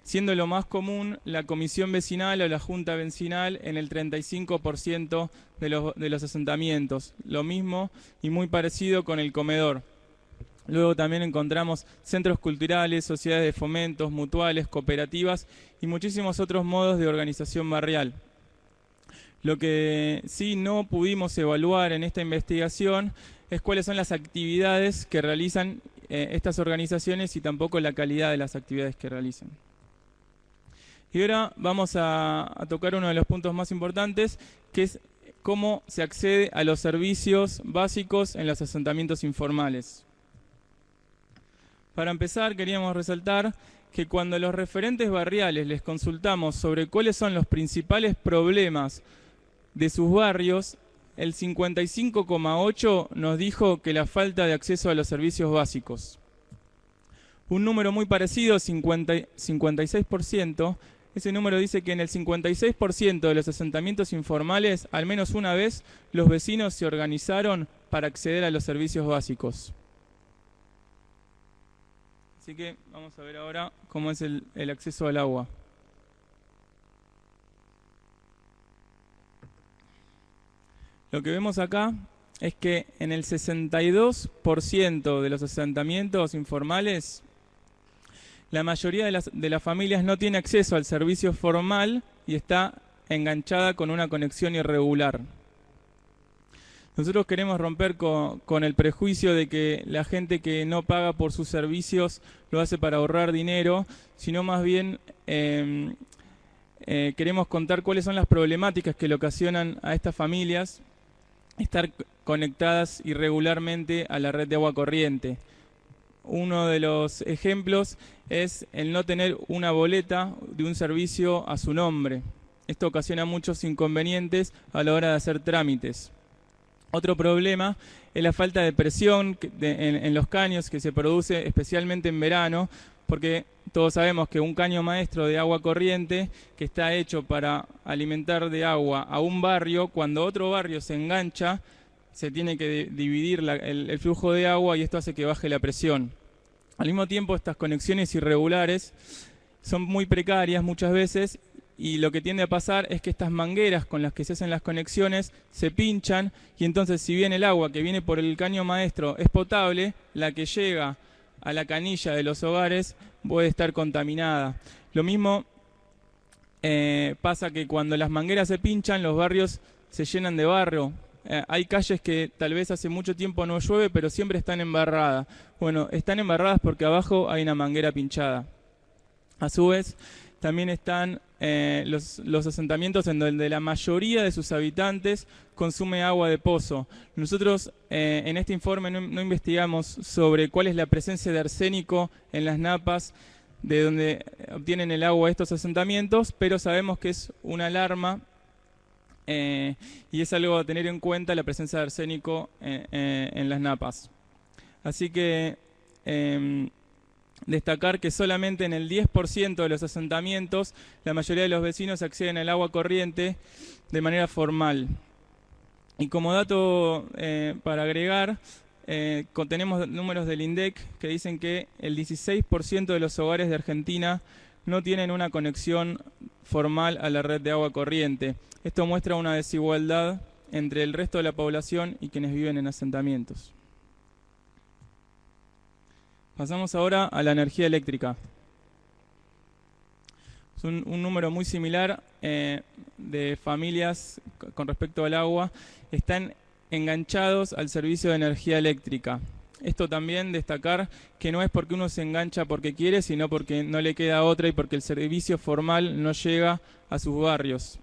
siendo lo más común la comisión vecinal o la junta vecinal en el 35% de los asentamientos. Lo mismo y muy parecido con el comedor. Luego también encontramos centros culturales, sociedades de fomentos, mutuales, cooperativas y muchísimos otros modos de organización barrial. Lo que sí no pudimos evaluar en esta investigación es cuáles son las actividades que realizan estas organizaciones y tampoco la calidad de las actividades que realizan. Y ahora vamos a tocar uno de los puntos más importantes, que es cómo se accede a los servicios básicos en los asentamientos informales. Para empezar, queríamos resaltar que cuando los referentes barriales les consultamos sobre cuáles son los principales problemas de sus barrios, el 55,8% nos dijo que la falta de acceso a los servicios básicos. Un número muy parecido, 56%, ese número dice que en el 56% de los asentamientos informales, al menos una vez, los vecinos se organizaron para acceder a los servicios básicos. Así que vamos a ver ahora cómo es el acceso al agua. Lo que vemos acá es que en el 62% de los asentamientos informales, la mayoría de las familias no tiene acceso al servicio formal y está enganchada con una conexión irregular. Nosotros queremos romper con el prejuicio de que la gente que no paga por sus servicios lo hace para ahorrar dinero, sino más bien queremos contar cuáles son las problemáticas que le ocasionan a estas familias estar conectadas irregularmente a la red de agua corriente. Uno de los ejemplos es el no tener una boleta de un servicio a su nombre. Esto ocasiona muchos inconvenientes a la hora de hacer trámites. Otro problema es la falta de presión en los caños que se produce especialmente en verano, porque todos sabemos que un caño maestro de agua corriente que está hecho para alimentar de agua a un barrio, cuando otro barrio se engancha, se tiene que dividir el flujo de agua y esto hace que baje la presión. Al mismo tiempo, estas conexiones irregulares son muy precarias muchas veces, y lo que tiende a pasar es que estas mangueras con las que se hacen las conexiones se pinchan, y entonces si bien el agua que viene por el caño maestro es potable, la que llega a la canilla de los hogares puede estar contaminada. Lo mismo pasa que cuando las mangueras se pinchan, los barrios se llenan de barro. Hay calles que tal vez hace mucho tiempo no llueve, pero siempre están embarradas. Bueno, están embarradas porque abajo hay una manguera pinchada. A su vez, también están los asentamientos en donde la mayoría de sus habitantes consume agua de pozo. Nosotros en este informe no investigamos sobre cuál es la presencia de arsénico en las napas de donde obtienen el agua estos asentamientos, pero sabemos que es una alarma y es algo a tener en cuenta, la presencia de arsénico en las napas. Así que destacar que solamente en el 10% de los asentamientos la mayoría de los vecinos acceden al agua corriente de manera formal. Y como dato para agregar, tenemos números del INDEC que dicen que el 16% de los hogares de Argentina no tienen una conexión formal a la red de agua corriente. Esto muestra una desigualdad entre el resto de la población y quienes viven en asentamientos. Pasamos ahora a la energía eléctrica. Es un número muy similar de familias con respecto al agua. Están enganchados al servicio de energía eléctrica. Esto también destacar que no es porque uno se engancha porque quiere, sino porque no le queda otra y porque el servicio formal no llega a sus barrios.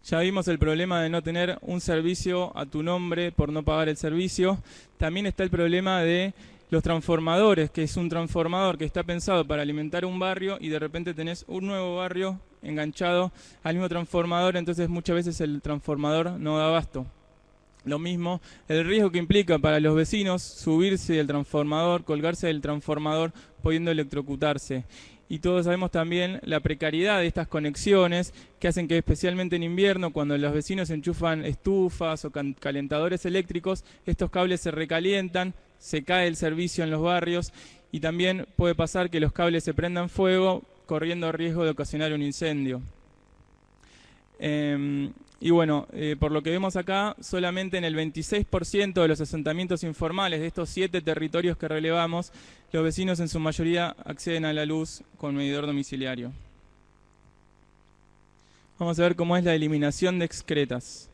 Ya vimos el problema de no tener un servicio a tu nombre por no pagar el servicio. También está el problema de los transformadores, que es un transformador que está pensado para alimentar un barrio y de repente tenés un nuevo barrio enganchado al mismo transformador, entonces muchas veces el transformador no da abasto. Lo mismo, el riesgo que implica para los vecinos subirse del transformador, colgarse del transformador, pudiendo electrocutarse. Y todos sabemos también la precariedad de estas conexiones que hacen que especialmente en invierno, cuando los vecinos enchufan estufas o calentadores eléctricos, estos cables se recalientan, se cae el servicio en los barrios y también puede pasar que los cables se prendan fuego, corriendo riesgo de ocasionar un incendio. Y bueno, por lo que vemos acá, solamente en el 26% de los asentamientos informales de estos 7 territorios que relevamos, los vecinos en su mayoría acceden a la luz con medidor domiciliario. Vamos a ver cómo es la eliminación de excretas.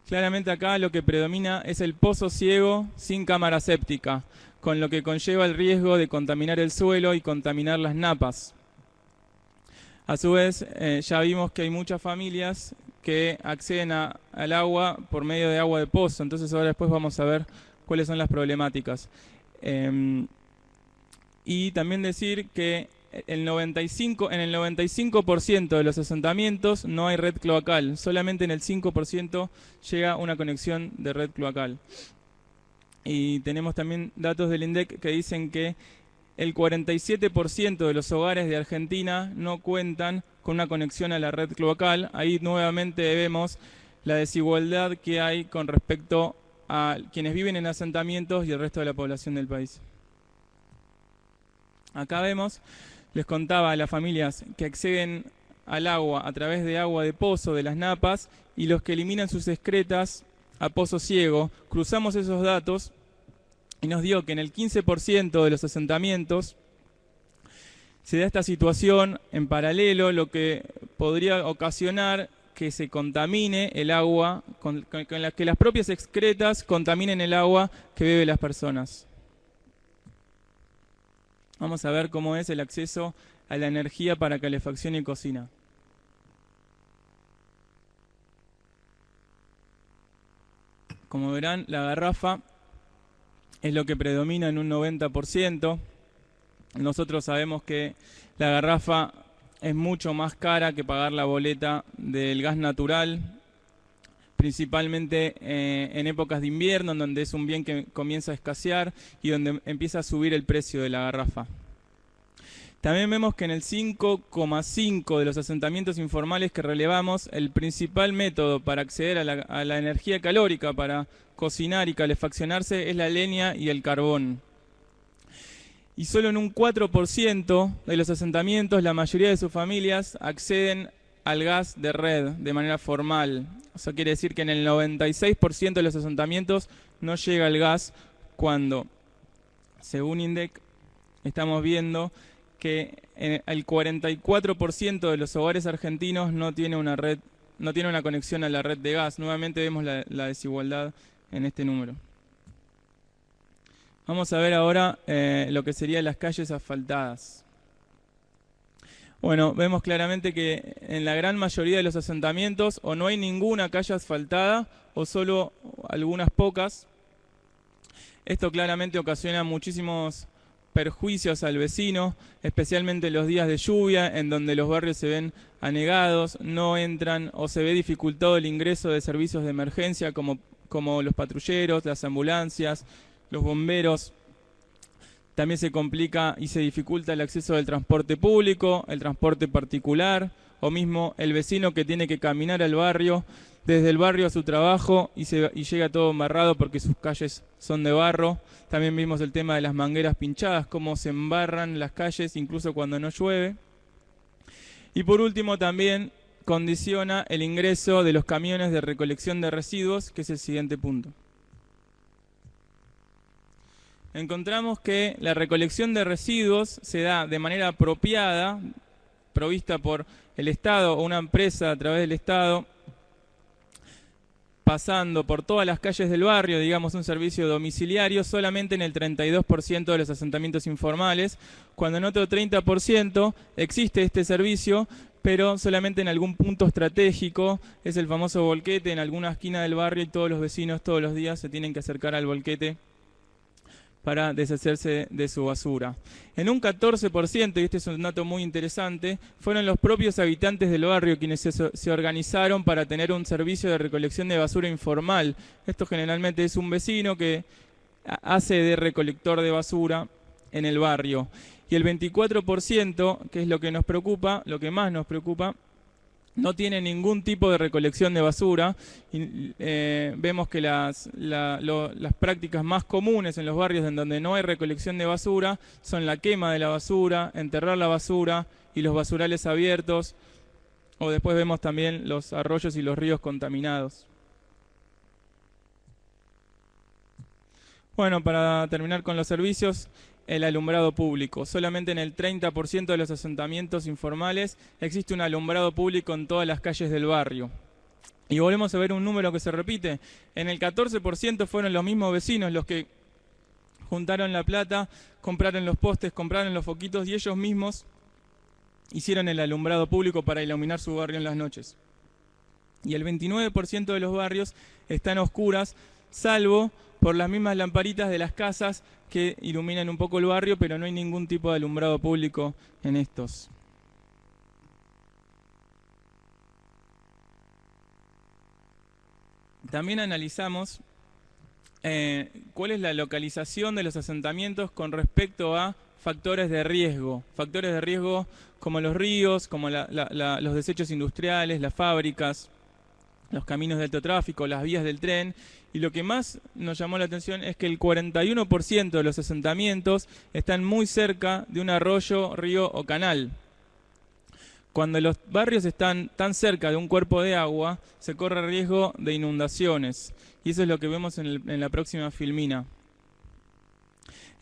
Claramente acá lo que predomina es el pozo ciego sin cámara séptica, con lo que conlleva el riesgo de contaminar el suelo y contaminar las napas. A su vez, ya vimos que hay muchas familias que acceden al agua por medio de agua de pozo, entonces ahora después vamos a ver cuáles son las problemáticas. Y también decir que en el 95% de los asentamientos no hay red cloacal, solamente en el 5% llega una conexión de red cloacal. Y tenemos también datos del INDEC que dicen que el 47% de los hogares de Argentina no cuentan con una conexión a la red cloacal. Ahí nuevamente vemos la desigualdad que hay con respecto a quienes viven en asentamientos y el resto de la población del país. Acá vemos, les contaba a las familias que acceden al agua a través de agua de pozo de las napas y los que eliminan sus excretas a pozo ciego. Cruzamos esos datos y nos dio que en el 15% de los asentamientos se da esta situación en paralelo, lo que podría ocasionar que se contamine el agua, que las propias excretas contaminen el agua que beben las personas. Vamos a ver cómo es el acceso a la energía para calefacción y cocina. Como verán, la garrafa es lo que predomina en un 90%. Nosotros sabemos que la garrafa es mucho más cara que pagar la boleta del gas natural, principalmente en épocas de invierno, en donde es un bien que comienza a escasear y donde empieza a subir el precio de la garrafa. También vemos que en el 5,5 de los asentamientos informales que relevamos, el principal método para acceder a la energía calórica para cocinar y calefaccionarse es la leña y el carbón. Y solo en un 4% de los asentamientos, la mayoría de sus familias acceden al gas de red de manera formal. Eso quiere decir que en el 96% de los asentamientos no llega el gas, cuando, según INDEC, estamos viendo que el 44% de los hogares argentinos no tiene una conexión a la red de gas. Nuevamente vemos la desigualdad en este número. Vamos a ver ahora lo que serían las calles asfaltadas. Bueno, vemos claramente que en la gran mayoría de los asentamientos o no hay ninguna calle asfaltada o solo algunas pocas. Esto claramente ocasiona muchísimos perjuicios al vecino, especialmente en los días de lluvia, en donde los barrios se ven anegados, no entran o se ve dificultado el ingreso de servicios de emergencia como los patrulleros, las ambulancias, los bomberos. También se complica y se dificulta el acceso del transporte público, el transporte particular, o mismo el vecino que tiene que caminar al barrio, desde el barrio a su trabajo, y llega todo embarrado porque sus calles son de barro. También vimos el tema de las mangueras pinchadas, cómo se embarran las calles incluso cuando no llueve. Y por último también condiciona el ingreso de los camiones de recolección de residuos, que es el siguiente punto. Encontramos que la recolección de residuos se da de manera apropiada, provista por el Estado o una empresa a través del Estado, pasando por todas las calles del barrio, digamos un servicio domiciliario, solamente en el 32% de los asentamientos informales, cuando en otro 30% existe este servicio, pero solamente en algún punto estratégico. Es el famoso volquete en alguna esquina del barrio, y todos los vecinos todos los días se tienen que acercar al volquete para deshacerse de su basura. En un 14%, y este es un dato muy interesante, fueron los propios habitantes del barrio quienes se organizaron para tener un servicio de recolección de basura informal. Esto generalmente es un vecino que hace de recolector de basura en el barrio. Y el 24%, que es lo que nos preocupa, lo que más nos preocupa, no tiene ningún tipo de recolección de basura. Y, vemos que las prácticas más comunes en los barrios en donde no hay recolección de basura son la quema de la basura, enterrar la basura y los basurales abiertos, o después vemos también los arroyos y los ríos contaminados. Bueno, para terminar con los servicios, el alumbrado público. Solamente en el 30% de los asentamientos informales existe un alumbrado público en todas las calles del barrio. Y volvemos a ver un número que se repite. En el 14% fueron los mismos vecinos los que juntaron la plata, compraron los postes, compraron los foquitos y ellos mismos hicieron el alumbrado público para iluminar su barrio en las noches. Y el 29% de los barrios están a oscuras, salvo por las mismas lamparitas de las casas que iluminan un poco el barrio, pero no hay ningún tipo de alumbrado público en estos. También analizamos cuál es la localización de los asentamientos con respecto a factores de riesgo. Factores de riesgo como los ríos, como los desechos industriales, las fábricas, los caminos de alto tráfico, las vías del tren. Y lo que más nos llamó la atención es que el 41% de los asentamientos están muy cerca de un arroyo, río o canal. Cuando los barrios están tan cerca de un cuerpo de agua, se corre riesgo de inundaciones. Y eso es lo que vemos en la próxima filmina.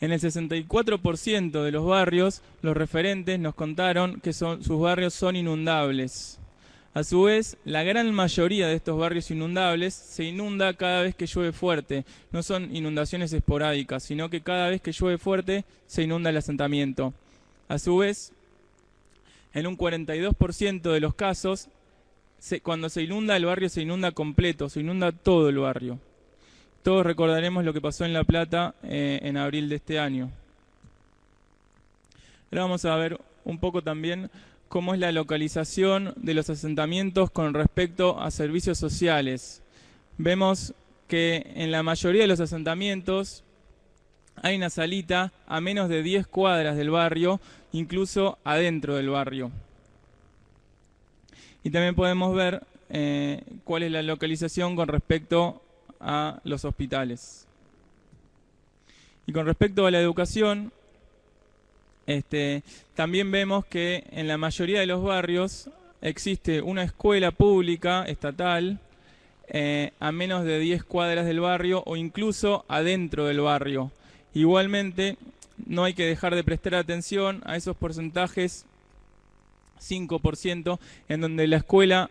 En el 64% de los barrios, los referentes nos contaron que sus barrios son inundables. A su vez, la gran mayoría de estos barrios inundables se inunda cada vez que llueve fuerte. No son inundaciones esporádicas, sino que cada vez que llueve fuerte se inunda el asentamiento. A su vez, en un 42% de los casos, cuando se inunda el barrio se inunda completo, se inunda todo el barrio. Todos recordaremos lo que pasó en La Plata en abril de este año. Ahora vamos a ver un poco también cómo es la localización de los asentamientos con respecto a servicios sociales. Vemos que en la mayoría de los asentamientos hay una salita a menos de 10 cuadras del barrio, incluso adentro del barrio. Y también podemos ver cuál es la localización con respecto a los hospitales. Y con respecto a la educación, también vemos que en la mayoría de los barrios existe una escuela pública estatal a menos de 10 cuadras del barrio o incluso adentro del barrio. Igualmente, no hay que dejar de prestar atención a esos porcentajes 5% en donde la escuela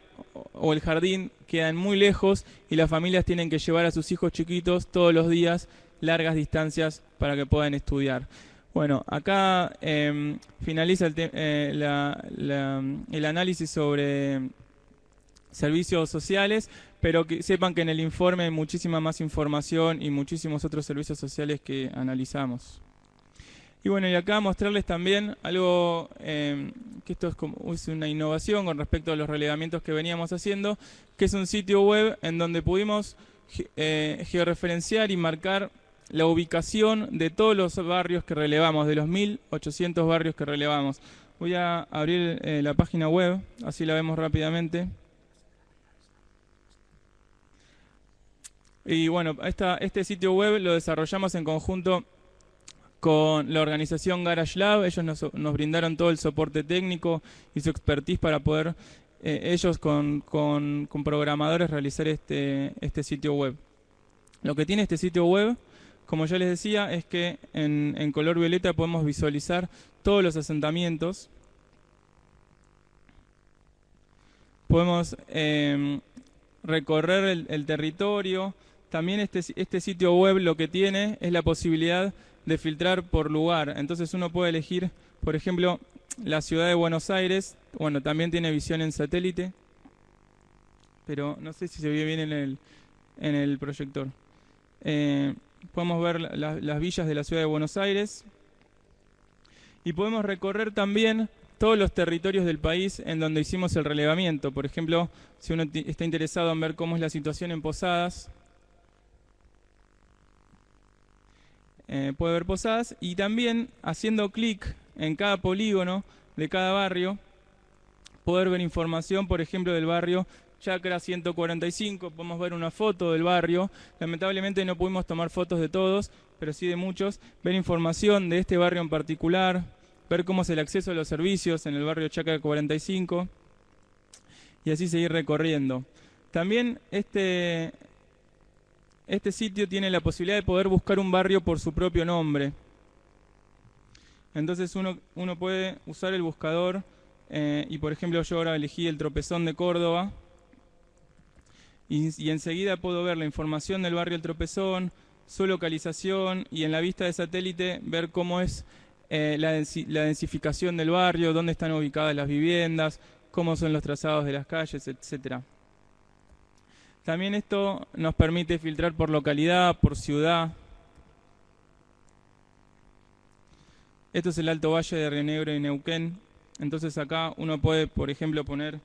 o el jardín quedan muy lejos y las familias tienen que llevar a sus hijos chiquitos todos los días largas distancias para que puedan estudiar. Bueno, acá finaliza el análisis sobre servicios sociales, pero que sepan que en el informe hay muchísima más información y muchísimos otros servicios sociales que analizamos. Y bueno, y acá mostrarles también algo que esto es una innovación con respecto a los relevamientos que veníamos haciendo, que es un sitio web en donde pudimos georreferenciar y marcar la ubicación de todos los barrios que relevamos, de los 1.800 barrios que relevamos. Voy a abrir la página web, así la vemos rápidamente. Y bueno, este sitio web lo desarrollamos en conjunto con la organización Garage Lab. Ellos nos brindaron todo el soporte técnico y su expertise para poder ellos con programadores realizar este sitio web. Lo que tiene este sitio web, como ya les decía, es que en color violeta podemos visualizar todos los asentamientos. Podemos recorrer el territorio. También este sitio web lo que tiene es la posibilidad de filtrar por lugar. Entonces uno puede elegir, por ejemplo, la ciudad de Buenos Aires. Bueno, también tiene visión en satélite, pero no sé si se ve bien en el proyector. Podemos ver las villas de la ciudad de Buenos Aires y podemos recorrer también todos los territorios del país en donde hicimos el relevamiento. Por ejemplo, si uno está interesado en ver cómo es la situación en Posadas, puede ver Posadas, y también haciendo clic en cada polígono de cada barrio poder ver información, por ejemplo, del barrio Chacra 145. Podemos ver una foto del barrio. Lamentablemente no pudimos tomar fotos de todos, pero sí de muchos. Ver información de este barrio en particular, ver cómo es el acceso a los servicios en el barrio Chacra 45 y así seguir recorriendo. También este sitio tiene la posibilidad de poder buscar un barrio por su propio nombre. Entonces uno puede usar el buscador y por ejemplo yo ahora elegí el Tropezón de Córdoba y enseguida puedo ver la información del barrio El Tropezón, su localización y en la vista de satélite ver cómo es la densificación del barrio, dónde están ubicadas las viviendas, cómo son los trazados de las calles, etcétera. También esto nos permite filtrar por localidad, por ciudad. Esto es el Alto Valle de Río Negro y Neuquén. Entonces acá uno puede, por ejemplo, poner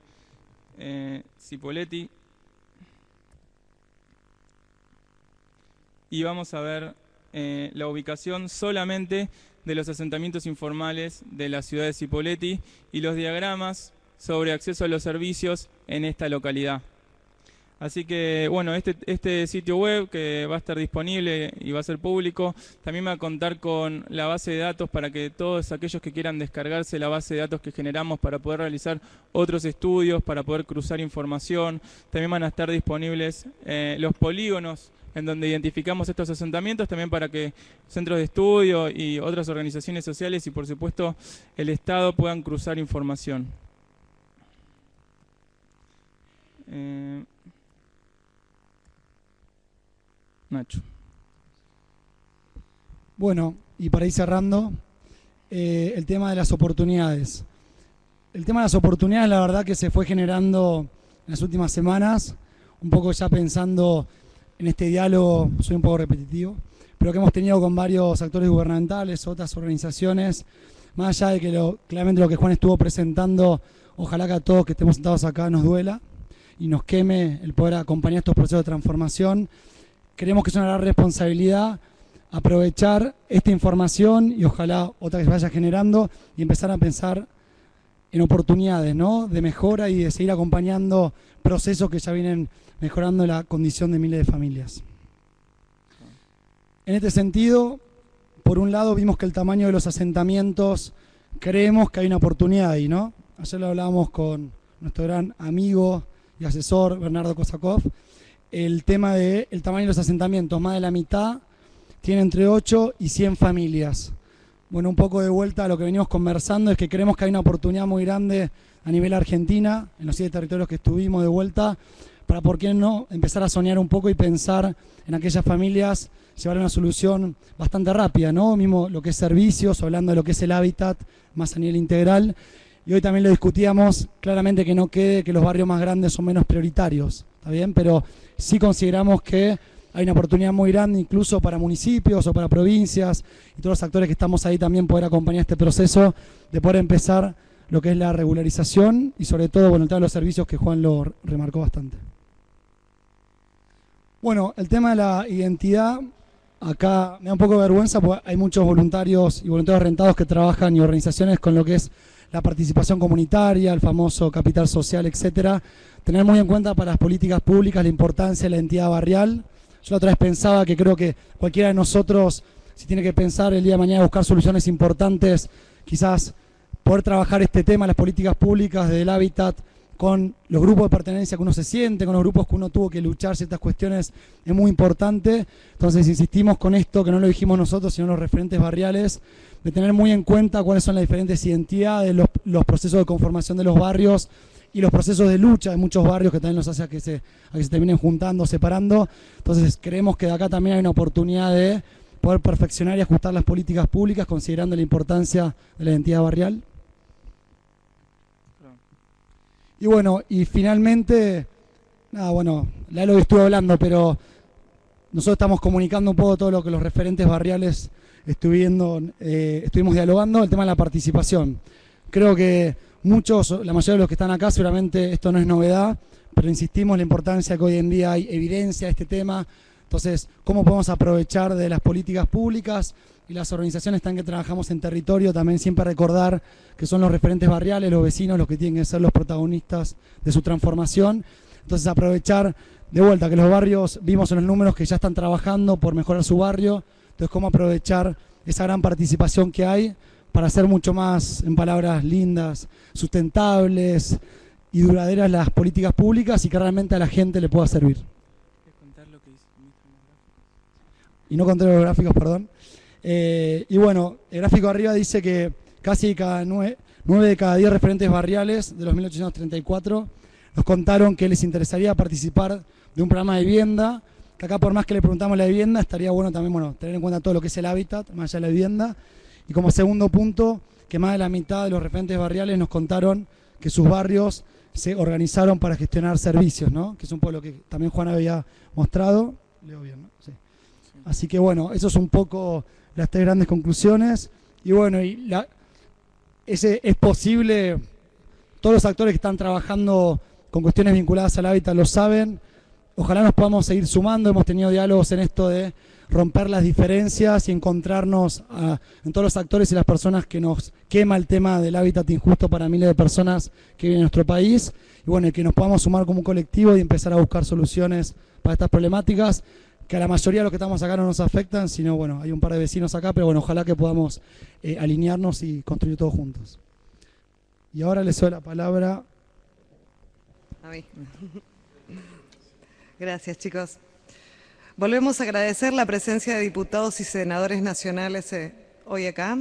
Cipolletti. Y vamos a ver la ubicación solamente de los asentamientos informales de la ciudad de Cipolletti y los diagramas sobre acceso a los servicios en esta localidad. Así que, bueno, este sitio web que va a estar disponible y va a ser público, también va a contar con la base de datos para que todos aquellos que quieran descargarse la base de datos que generamos para poder realizar otros estudios, para poder cruzar información. También van a estar disponibles los polígonos en donde identificamos estos asentamientos, también para que centros de estudio y otras organizaciones sociales y, por supuesto, el Estado puedan cruzar información. Nacho. Bueno, y para ir cerrando, el tema de las oportunidades. El tema de las oportunidades, la verdad que se fue generando en las últimas semanas, un poco ya pensando en este diálogo, soy un poco repetitivo, pero que hemos tenido con varios actores gubernamentales, otras organizaciones, más allá de que claramente lo que Juan estuvo presentando, ojalá que a todos que estemos sentados acá nos duela y nos queme el poder acompañar estos procesos de transformación. Creemos que es una gran responsabilidad aprovechar esta información y ojalá otra que se vaya generando y empezar a pensar en oportunidades, ¿no?, de mejora y de seguir acompañando procesos que ya vienen mejorando la condición de miles de familias. En este sentido, por un lado vimos que el tamaño de los asentamientos, creemos que hay una oportunidad ahí, ¿no? Ayer lo hablábamos con nuestro gran amigo y asesor Bernardo Kosakov, el tema del tamaño de los asentamientos, más de la mitad tiene entre 8 y 100 familias. Bueno, un poco de vuelta a lo que venimos conversando, es que creemos que hay una oportunidad muy grande a nivel Argentina, en los 7 territorios que estuvimos de vuelta, para por qué no empezar a soñar un poco y pensar en aquellas familias, llevar una solución bastante rápida, ¿no? Mismo lo que es servicios, hablando de lo que es el hábitat, más a nivel integral. Y hoy también lo discutíamos, claramente que no quede que los barrios más grandes son menos prioritarios, ¿está bien? Pero sí consideramos que hay una oportunidad muy grande incluso para municipios o para provincias y todos los actores que estamos ahí también poder acompañar este proceso de poder empezar lo que es la regularización y sobre todo, bueno, el tema de los servicios que Juan lo remarcó bastante. Bueno, el tema de la identidad, acá me da un poco de vergüenza porque hay muchos voluntarios y voluntarios rentados que trabajan y organizaciones con lo que es la participación comunitaria, el famoso capital social, etcétera. Tener muy en cuenta para las políticas públicas la importancia de la identidad barrial. Yo la otra vez pensaba que creo que cualquiera de nosotros, si tiene que pensar el día de mañana buscar soluciones importantes, quizás poder trabajar este tema, las políticas públicas del hábitat, con los grupos de pertenencia que uno se siente, con los grupos que uno tuvo que luchar ciertas cuestiones, es muy importante. Entonces insistimos con esto, que no lo dijimos nosotros, sino los referentes barriales, de tener muy en cuenta cuáles son las diferentes identidades, los procesos de conformación de los barrios y los procesos de lucha de muchos barrios que también los hace a que se terminen juntando, separando. Entonces creemos que de acá también hay una oportunidad de poder perfeccionar y ajustar las políticas públicas considerando la importancia de la identidad barrial. Y bueno, y finalmente, nada, bueno, ya lo estuve hablando, pero nosotros estamos comunicando un poco todo lo que los referentes barriales estuvimos dialogando, el tema de la participación. Creo que la mayoría de los que están acá, seguramente esto no es novedad, pero insistimos en la importancia que hoy en día hay evidencia de este tema. Entonces, ¿cómo podemos aprovechar de las políticas públicas y las organizaciones que trabajamos en territorio? También siempre recordar que son los referentes barriales, los vecinos, los que tienen que ser los protagonistas de su transformación. Entonces, aprovechar de vuelta que los barrios, vimos en los números que ya están trabajando por mejorar su barrio. Entonces, cómo aprovechar esa gran participación que hay para hacer mucho más, en palabras lindas, sustentables y duraderas las políticas públicas y que realmente a la gente le pueda servir. Y no conté los gráficos, perdón. Y bueno, el gráfico de arriba dice que casi cada 9 de cada 10 referentes barriales de los 1834 nos contaron que les interesaría participar de un programa de vivienda, que acá por más que le preguntamos la vivienda, estaría bueno también tener en cuenta todo lo que es el hábitat, más allá de la vivienda. Y como segundo punto, que más de la mitad de los referentes barriales nos contaron que sus barrios se organizaron para gestionar servicios, ¿no? Que es un poco lo que también Juan había mostrado. Leo bien, ¿no? Sí. Así que bueno, eso es un poco las 3 grandes conclusiones. Y bueno, es posible, todos los actores que están trabajando con cuestiones vinculadas al hábitat lo saben. Ojalá nos podamos seguir sumando. Hemos tenido diálogos en esto de romper las diferencias y encontrarnos en todos los actores y las personas que nos quema el tema del hábitat injusto para miles de personas que viven en nuestro país. Y bueno, que nos podamos sumar como un colectivo y empezar a buscar soluciones para estas problemáticas, que a la mayoría de los que estamos acá no nos afectan, sino bueno, hay un par de vecinos acá, pero bueno, ojalá que podamos alinearnos y construir todos juntos. Y ahora les doy la palabra a mí. Gracias, chicos. Volvemos a agradecer la presencia de diputados y senadores nacionales hoy acá.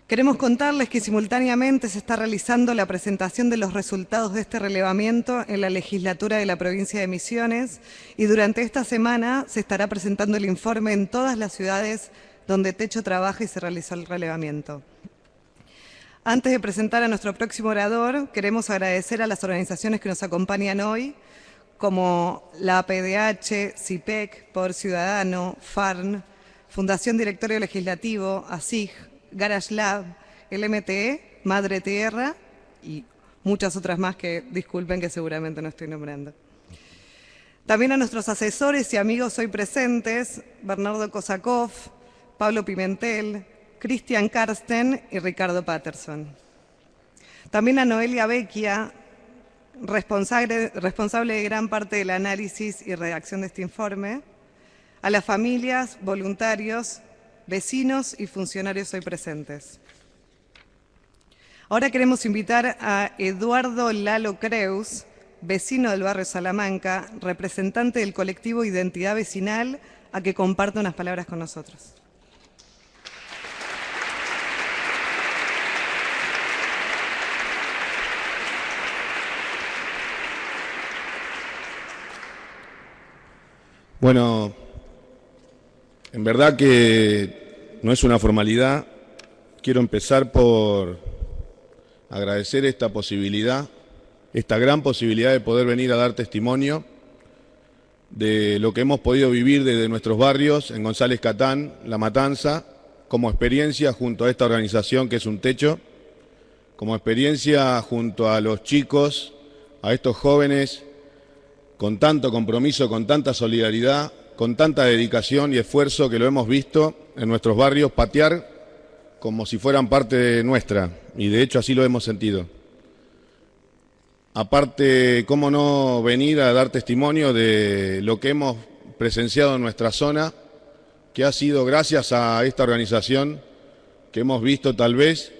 Queremos contarles que simultáneamente se está realizando la presentación de los resultados de este relevamiento en la legislatura de la provincia de Misiones y durante esta semana se estará presentando el informe en todas las ciudades donde Techo trabaja y se realizó el relevamiento. Antes de presentar a nuestro próximo orador, queremos agradecer a las organizaciones que nos acompañan hoy, como la APDH, CIPEC, Poder Ciudadano, FARN, Fundación Directorio Legislativo, ASIG, Garage Lab, LMTE, Madre Tierra y muchas otras más que disculpen que seguramente no estoy nombrando. También a nuestros asesores y amigos hoy presentes, Bernardo Kosakov, Pablo Pimentel, Cristian Karsten y Ricardo Patterson. También a Noelia Vecchia, responsable de gran parte del análisis y redacción de este informe, a las familias, voluntarios, vecinos y funcionarios hoy presentes. Ahora queremos invitar a Eduardo Lalo Creus, vecino del barrio Salamanca, representante del colectivo Identidad Vecinal, a que comparta unas palabras con nosotros. Bueno, en verdad que no es una formalidad. Quiero empezar por agradecer esta posibilidad, esta gran posibilidad de poder venir a dar testimonio de lo que hemos podido vivir desde nuestros barrios en González Catán, La Matanza, como experiencia junto a esta organización que es Un Techo, como experiencia junto a los chicos, a estos jóvenes con tanto compromiso, con tanta solidaridad, con tanta dedicación y esfuerzo que lo hemos visto en nuestros barrios patear como si fueran parte nuestra, y de hecho así lo hemos sentido. Aparte, cómo no venir a dar testimonio de lo que hemos presenciado en nuestra zona, que ha sido gracias a esta organización que hemos visto tal vez,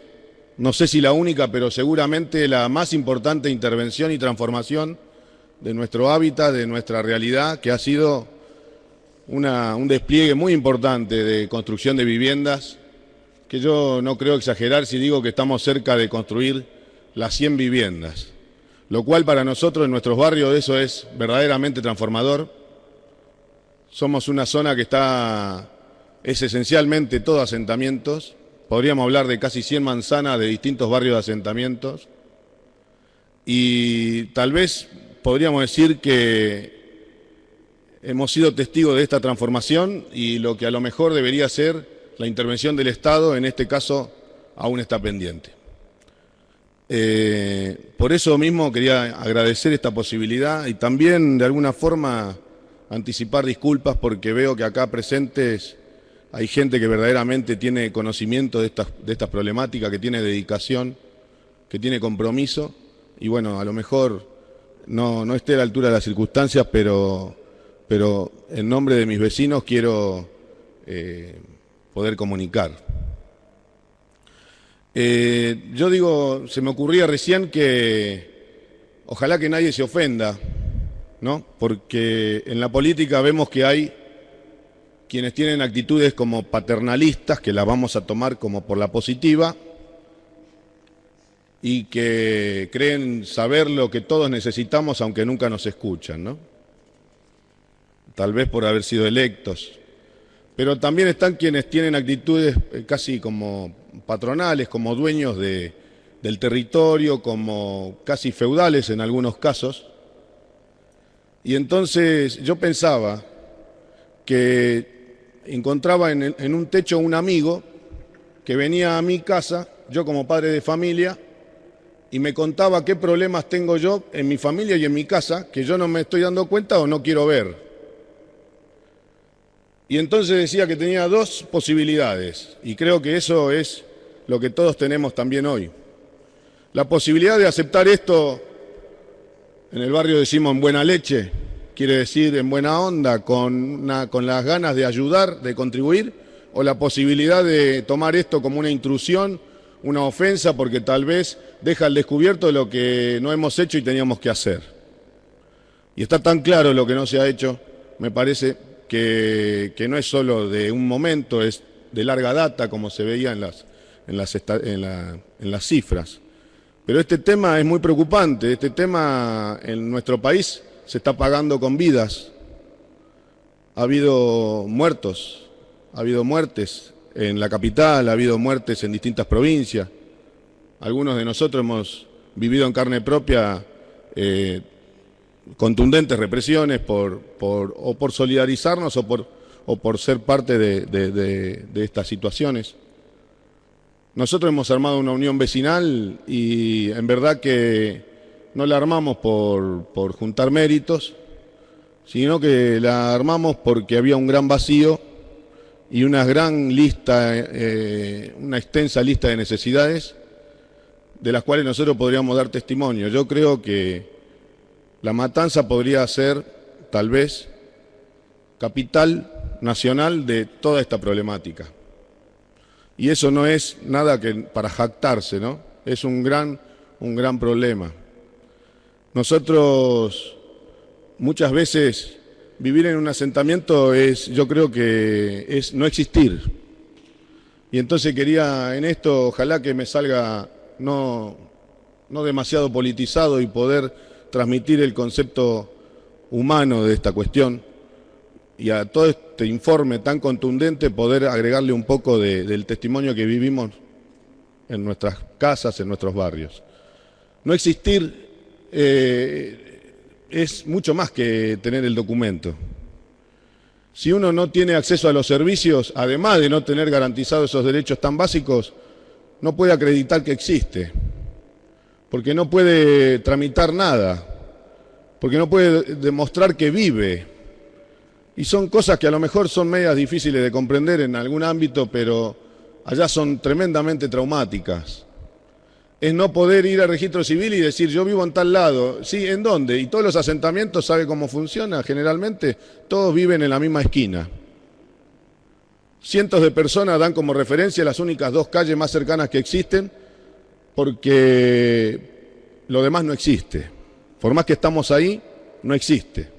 no sé si la única, pero seguramente la más importante intervención y transformación de nuestro hábitat, de nuestra realidad, que ha sido un despliegue muy importante de construcción de viviendas, que yo no creo exagerar si digo que estamos cerca de construir las 100 viviendas, lo cual para nosotros en nuestros barrios eso es verdaderamente transformador. Somos una zona que es esencialmente todo asentamientos, podríamos hablar de casi 100 manzanas de distintos barrios de asentamientos, y tal vez podríamos decir que hemos sido testigos de esta transformación y lo que a lo mejor debería ser la intervención del Estado, en este caso, aún está pendiente. Por eso mismo quería agradecer esta posibilidad y también de alguna forma anticipar disculpas porque veo que acá presentes hay gente que verdaderamente tiene conocimiento de estas problemáticas, que tiene dedicación, que tiene compromiso y bueno, a lo mejor no esté a la altura de las circunstancias, pero en nombre de mis vecinos quiero poder comunicar. Yo digo, se me ocurría recién que ojalá que nadie se ofenda, ¿no? Porque en la política vemos que hay quienes tienen actitudes como paternalistas, que las vamos a tomar como por la positiva, y que creen saber lo que todos necesitamos aunque nunca nos escuchan, ¿no? Tal vez por haber sido electos. Pero también están quienes tienen actitudes casi como patronales, como dueños del territorio, como casi feudales en algunos casos. Y entonces yo pensaba que encontraba en un techo un amigo que venía a mi casa, yo como padre de familia, y me contaba qué problemas tengo yo en mi familia y en mi casa, que yo no me estoy dando cuenta o no quiero ver. Y entonces decía que tenía dos posibilidades, y creo que eso es lo que todos tenemos también hoy. La posibilidad de aceptar esto, en el barrio decimos en buena leche, quiere decir en buena onda, con las ganas de ayudar, de contribuir, o la posibilidad de tomar esto como una intrusión, una ofensa, porque tal vez deja al descubierto lo que no hemos hecho y teníamos que hacer. Y está tan claro lo que no se ha hecho, me parece, que no es solo de un momento, es de larga data, como se veía en en las cifras. Pero este tema es muy preocupante, este tema en nuestro país se está pagando con vidas. Ha habido muertos, ha habido muertes en la capital, ha habido muertes en distintas provincias. Algunos de nosotros hemos vivido en carne propia contundentes represiones o por solidarizarnos o por ser parte de estas situaciones. Nosotros hemos armado una unión vecinal y en verdad que no la armamos por juntar méritos, sino que la armamos porque había un gran vacío y una gran lista, una extensa lista de necesidades de las cuales nosotros podríamos dar testimonio. Yo creo que La Matanza podría ser, tal vez, capital nacional de toda esta problemática. Y eso no es nada que para jactarse, ¿no? Es un gran problema. Nosotros, muchas veces, vivir en un asentamiento yo creo que es no existir. Y entonces quería en esto, ojalá que me salga no demasiado politizado y poder transmitir el concepto humano de esta cuestión y a todo este informe tan contundente poder agregarle un poco del testimonio que vivimos en nuestras casas, en nuestros barrios. No existir es mucho más que tener el documento. Si uno no tiene acceso a los servicios, además de no tener garantizados esos derechos tan básicos, no puede acreditar que existe, porque no puede tramitar nada, porque no puede demostrar que vive. Y son cosas que a lo mejor son medias difíciles de comprender en algún ámbito, pero allá son tremendamente traumáticas. Es no poder ir al registro civil y decir, yo vivo en tal lado. Sí, ¿en dónde? Y todos los asentamientos, ¿sabe cómo funciona? Generalmente todos viven en la misma esquina. Cientos de personas dan como referencia las únicas 2 calles más cercanas que existen, porque lo demás no existe. Por más que estamos ahí, no existe.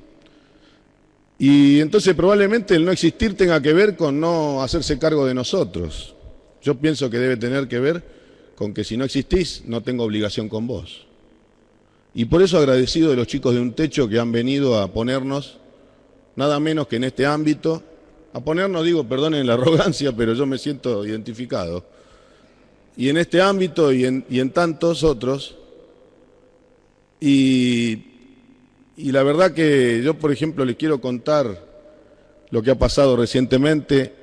Y entonces probablemente el no existir tenga que ver con no hacerse cargo de nosotros. Yo pienso que debe tener que ver con que si no existís, no tengo obligación con vos. Y por eso agradecido de los chicos de Un Techo que han venido a ponernos, nada menos que en este ámbito, a ponernos, digo, perdonen la arrogancia, pero yo me siento identificado. Y en este ámbito y en tantos otros, y la verdad que yo, por ejemplo, les quiero contar lo que ha pasado recientemente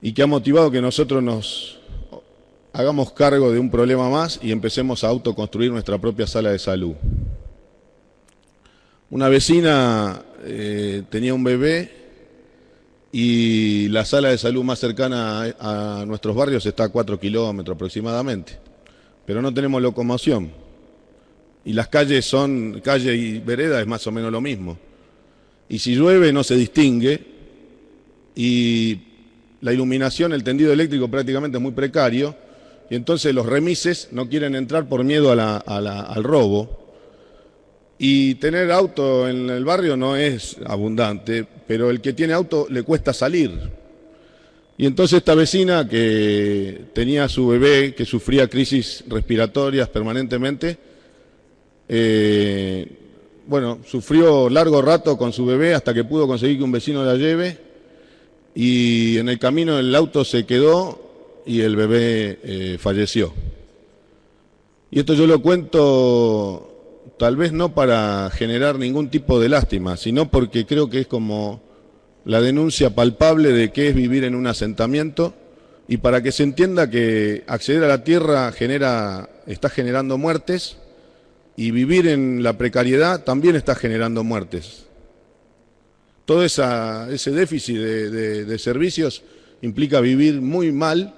y que ha motivado que nosotros nos hagamos cargo de un problema más y empecemos a autoconstruir nuestra propia sala de salud. Una vecina tenía un bebé y la sala de salud más cercana a nuestros barrios está a 4 kilómetros aproximadamente, pero no tenemos locomoción. Y las calles son, calle y vereda es más o menos lo mismo. Y si llueve no se distingue y la iluminación, el tendido eléctrico prácticamente es muy precario y entonces los remises no quieren entrar por miedo al robo. Y tener auto en el barrio no es abundante, pero el que tiene auto le cuesta salir. Y entonces esta vecina que tenía a su bebé, que sufría crisis respiratorias permanentemente, sufrió largo rato con su bebé hasta que pudo conseguir que un vecino la lleve y en el camino el auto se quedó y el bebé falleció. Y esto yo lo cuento tal vez no para generar ningún tipo de lástima, sino porque creo que es como la denuncia palpable de qué es vivir en un asentamiento y para que se entienda que acceder a la tierra está generando muertes. Y vivir en la precariedad también está generando muertes. Todo ese déficit de servicios implica vivir muy mal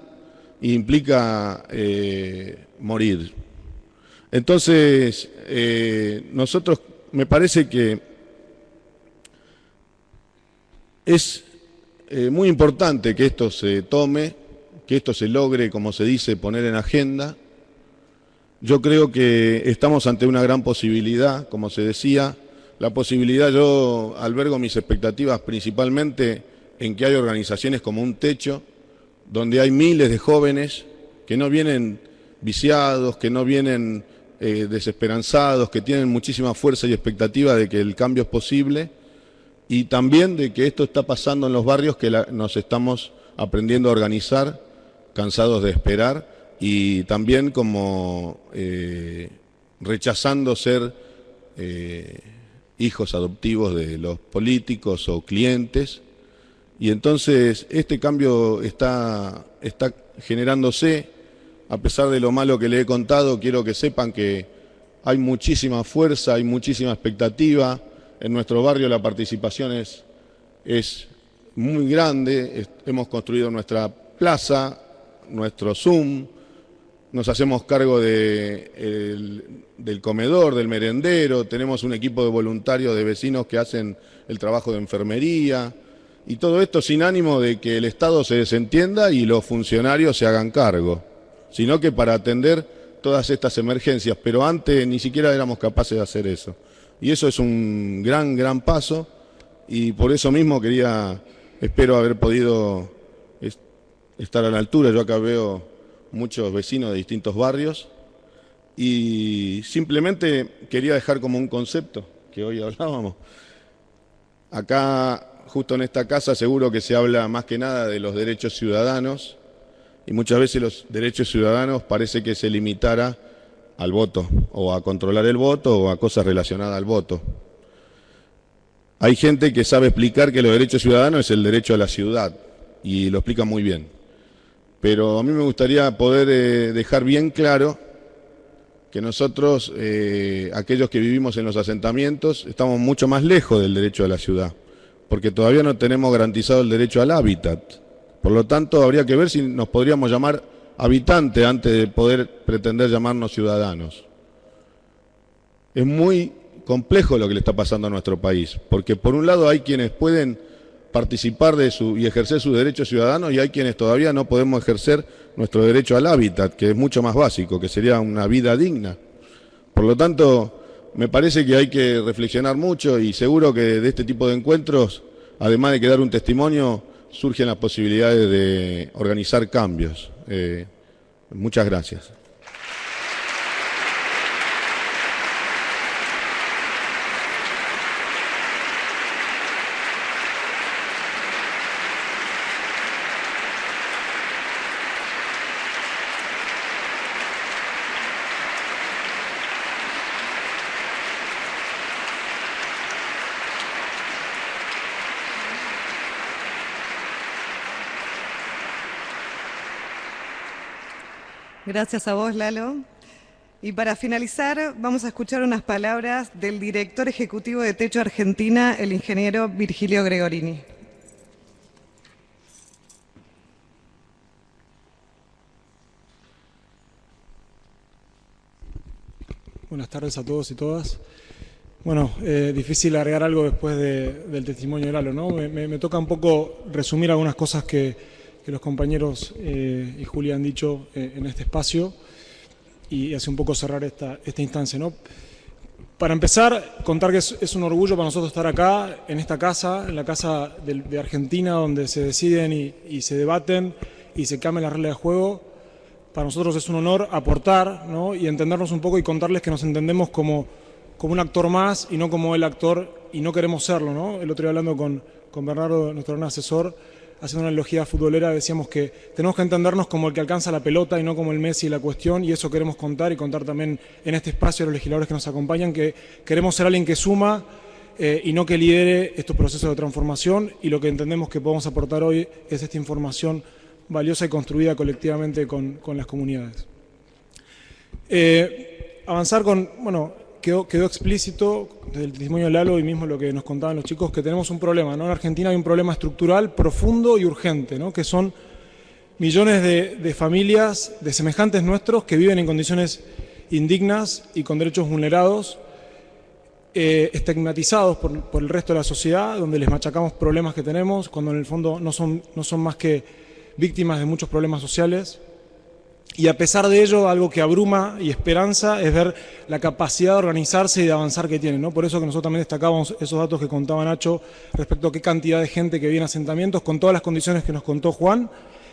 e implica morir. Entonces, nosotros, me parece que es muy importante que esto se tome, que esto se logre, como se dice, poner en agenda. Yo creo que estamos ante una gran posibilidad, como se decía. La posibilidad, yo albergo mis expectativas principalmente en que hay organizaciones como Un Techo, donde hay miles de jóvenes que no vienen viciados, que no vienen desesperanzados, que tienen muchísima fuerza y expectativa de que el cambio es posible, y también de que esto está pasando en los barrios que nos estamos aprendiendo a organizar, cansados de esperar, y también como rechazando ser hijos adoptivos de los políticos o clientes. Y entonces este cambio está generándose. A pesar de lo malo que le he contado, quiero que sepan que hay muchísima fuerza, hay muchísima expectativa. En nuestro barrio la participación es muy grande. Hemos construido nuestra plaza, nuestro Zoom, nos hacemos cargo del comedor, del merendero, tenemos un equipo de voluntarios, de vecinos que hacen el trabajo de enfermería, y todo esto sin ánimo de que el Estado se desentienda y los funcionarios se hagan cargo, sino que para atender todas estas emergencias, pero antes ni siquiera éramos capaces de hacer eso. Y eso es un gran paso, y por eso mismo espero haber podido estar a la altura. Yo acá veo muchos vecinos de distintos barrios, y simplemente quería dejar como un concepto que hoy hablábamos. Acá, justo en esta casa, seguro que se habla más que nada de los derechos ciudadanos, y muchas veces los derechos ciudadanos parece que se limitara al voto, o a controlar el voto, o a cosas relacionadas al voto. Hay gente que sabe explicar que los derechos ciudadanos es el derecho a la ciudad, y lo explica muy bien. Pero a mí me gustaría poder dejar bien claro que nosotros, aquellos que vivimos en los asentamientos, estamos mucho más lejos del derecho a la ciudad, porque todavía no tenemos garantizado el derecho al hábitat. Por lo tanto, habría que ver si nos podríamos llamar habitantes antes de poder pretender llamarnos ciudadanos. Es muy complejo lo que le está pasando a nuestro país, porque por un lado hay quienes pueden participar y ejercer sus derechos ciudadanos, y hay quienes todavía no podemos ejercer nuestro derecho al hábitat, que es mucho más básico, que sería una vida digna. Por lo tanto, me parece que hay que reflexionar mucho, y seguro que de este tipo de encuentros, además de quedar un testimonio, surgen las posibilidades de organizar cambios. Muchas gracias. Gracias a vos, Lalo. Y para finalizar, vamos a escuchar unas palabras del director ejecutivo de Techo Argentina, el ingeniero Virgilio Gregorini. Buenas tardes a todos y todas. Bueno, difícil agregar algo después del testimonio de Lalo, ¿no? Me toca un poco resumir algunas cosas que los compañeros y Julia han dicho en este espacio, y hace un poco cerrar esta instancia, ¿no? Para empezar, contar que es un orgullo para nosotros estar acá, en esta casa, en la casa de Argentina, donde se deciden y se debaten y se cambian las reglas de juego. Para nosotros es un honor aportar, ¿no? Y entendernos un poco y contarles que nos entendemos como un actor más y no como el actor, y no queremos serlo, ¿no? El otro día hablando con Bernardo, nuestro gran asesor, haciendo una analogía futbolera, decíamos que tenemos que entendernos como el que alcanza la pelota y no como el Messi y la cuestión, y eso queremos contar, y contar también en este espacio a los legisladores que nos acompañan, que queremos ser alguien que suma y no que lidere estos procesos de transformación, y lo que entendemos que podemos aportar hoy es esta información valiosa y construida colectivamente con las comunidades. Avanzar quedó explícito desde el testimonio de Lalo y mismo lo que nos contaban los chicos, que tenemos un problema, ¿no? En Argentina hay un problema estructural profundo y urgente, ¿no? Que son millones de familias de semejantes nuestros que viven en condiciones indignas y con derechos vulnerados, estigmatizados por el resto de la sociedad, donde les machacamos problemas que tenemos, cuando en el fondo no son más que víctimas de muchos problemas sociales. Y a pesar de ello, algo que abruma y esperanza es ver la capacidad de organizarse y de avanzar que tienen, ¿no? Por eso que nosotros también destacábamos esos datos que contaba Nacho respecto a qué cantidad de gente que viene a asentamientos, con todas las condiciones que nos contó Juan,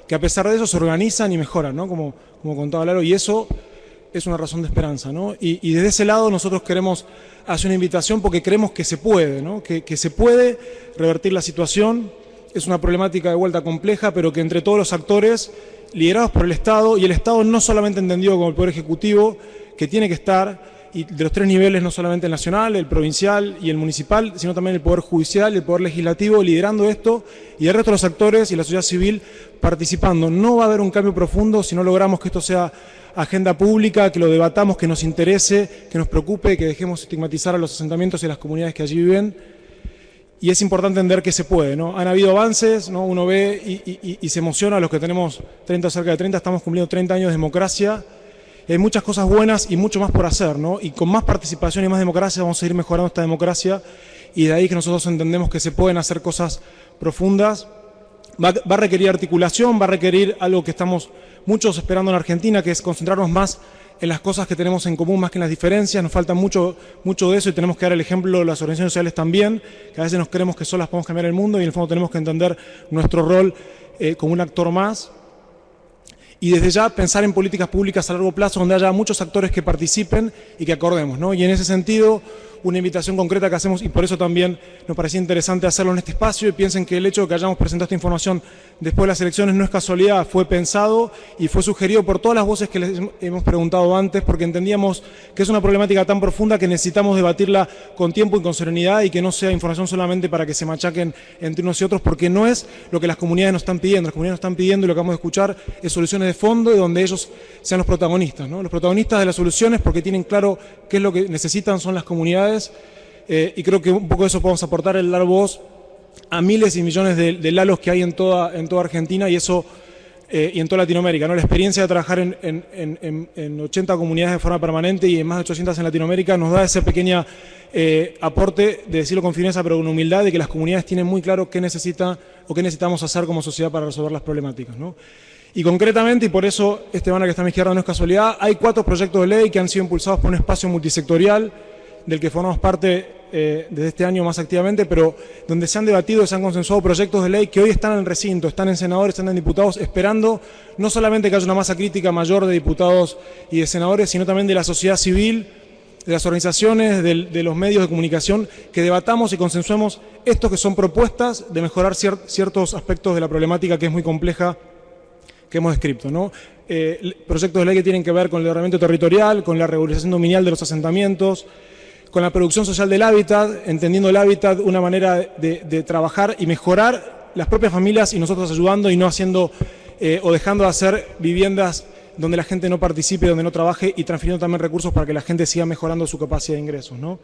que a pesar de eso se organizan y mejoran, ¿no? Como contaba Lalo, y eso es una razón de esperanza, ¿no? Y desde ese lado nosotros queremos hacer una invitación porque creemos que se puede, ¿no? Que se puede revertir la situación. Es una problemática de vuelta compleja, pero que entre todos los actores liderados por el Estado, y el Estado no solamente entendido como el Poder Ejecutivo, que tiene que estar, y de los tres niveles, no solamente el nacional, el provincial y el municipal, sino también el Poder Judicial y el Poder Legislativo, liderando esto, y el resto de los actores y la sociedad civil participando. No va a haber un cambio profundo si no logramos que esto sea agenda pública, que lo debatamos, que nos interese, que nos preocupe, que dejemos estigmatizar a los asentamientos y las comunidades que allí viven. Y es importante entender que se puede, ¿no? Han habido avances, ¿no? Uno ve y se emociona, los que tenemos 30, cerca de 30, estamos cumpliendo 30 años de democracia. Hay muchas cosas buenas y mucho más por hacer, ¿no? Y con más participación y más democracia vamos a ir mejorando esta democracia, y de ahí que nosotros entendemos que se pueden hacer cosas profundas. Va a requerir articulación, va a requerir algo que estamos muchos esperando en Argentina, que es concentrarnos más en las cosas que tenemos en común más que en las diferencias. Nos falta mucho de eso, y tenemos que dar el ejemplo de las organizaciones sociales también, que a veces nos creemos que solas podemos cambiar el mundo, y en el fondo tenemos que entender nuestro rol como un actor más. Y desde ya pensar en políticas públicas a largo plazo donde haya muchos actores que participen y que acordemos, ¿no? Y en ese sentido, una invitación concreta que hacemos, y por eso también nos parecía interesante hacerlo en este espacio, y piensen que el hecho de que hayamos presentado esta información después de las elecciones no es casualidad, fue pensado y fue sugerido por todas las voces que les hemos preguntado antes, porque entendíamos que es una problemática tan profunda que necesitamos debatirla con tiempo y con serenidad, y que no sea información solamente para que se machaquen entre unos y otros, porque no es lo que las comunidades nos están pidiendo. Las comunidades nos están pidiendo, y lo que vamos a escuchar es soluciones de fondo, y donde ellos sean los protagonistas, ¿no? Los protagonistas de las soluciones, porque tienen claro qué es lo que necesitan, son las comunidades. Y creo que un poco de eso podemos aportar, el dar voz a miles y millones de Lalos que hay en toda Argentina, y eso y en toda Latinoamérica, ¿no? La experiencia de trabajar en 80 comunidades de forma permanente y en más de 800 en Latinoamérica nos da ese pequeño aporte de decirlo con firmeza pero con humildad, de que las comunidades tienen muy claro qué necesita o qué necesitamos hacer como sociedad para resolver las problemáticas, ¿no? Y concretamente, y por eso este banner que está a mi izquierda no es casualidad, hay 4 proyectos de ley que han sido impulsados por un espacio multisectorial del que formamos parte desde este año más activamente, pero donde se han debatido y se han consensuado proyectos de ley que hoy están en el recinto, están en senadores, están en diputados, esperando no solamente que haya una masa crítica mayor de diputados y de senadores, sino también de la sociedad civil, de las organizaciones, de los medios de comunicación, que debatamos y consensuemos estos que son propuestas de mejorar ciertos aspectos de la problemática que es muy compleja que hemos descrito, ¿no? Proyectos de ley que tienen que ver con el ordenamiento territorial, con la regularización dominial de los asentamientos, con la producción social del hábitat, entendiendo el hábitat una manera de trabajar y mejorar las propias familias, y nosotros ayudando y no haciendo o dejando de hacer viviendas donde la gente no participe, donde no trabaje, y transfiriendo también recursos para que la gente siga mejorando su capacidad de ingresos, ¿no?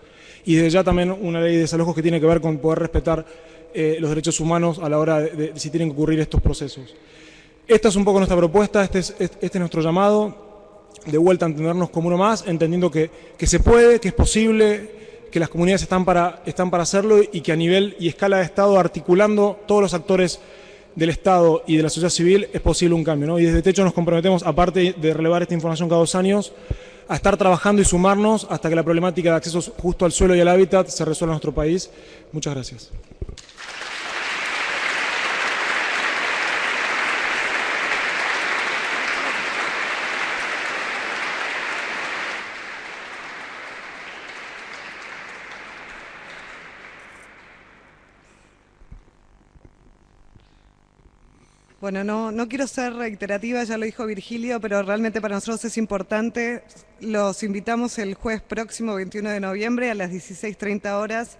Y desde ya también una ley de desalojos que tiene que ver con poder respetar los derechos humanos a la hora de si tienen que ocurrir estos procesos. Esta es un poco nuestra propuesta, este es nuestro llamado, de vuelta a entendernos como uno más, entendiendo que se puede, que es posible, que las comunidades están para hacerlo, y que a nivel y escala de Estado, articulando todos los actores del Estado y de la sociedad civil, es posible un cambio, ¿no? Y desde Techo nos comprometemos, aparte de relevar esta información cada 2 años, a estar trabajando y sumarnos hasta que la problemática de acceso justo al suelo y al hábitat se resuelva en nuestro país. Muchas gracias. Bueno, no quiero ser reiterativa, ya lo dijo Virgilio, pero realmente para nosotros es importante. Los invitamos el jueves próximo, 21 de noviembre, a las 16:30 horas,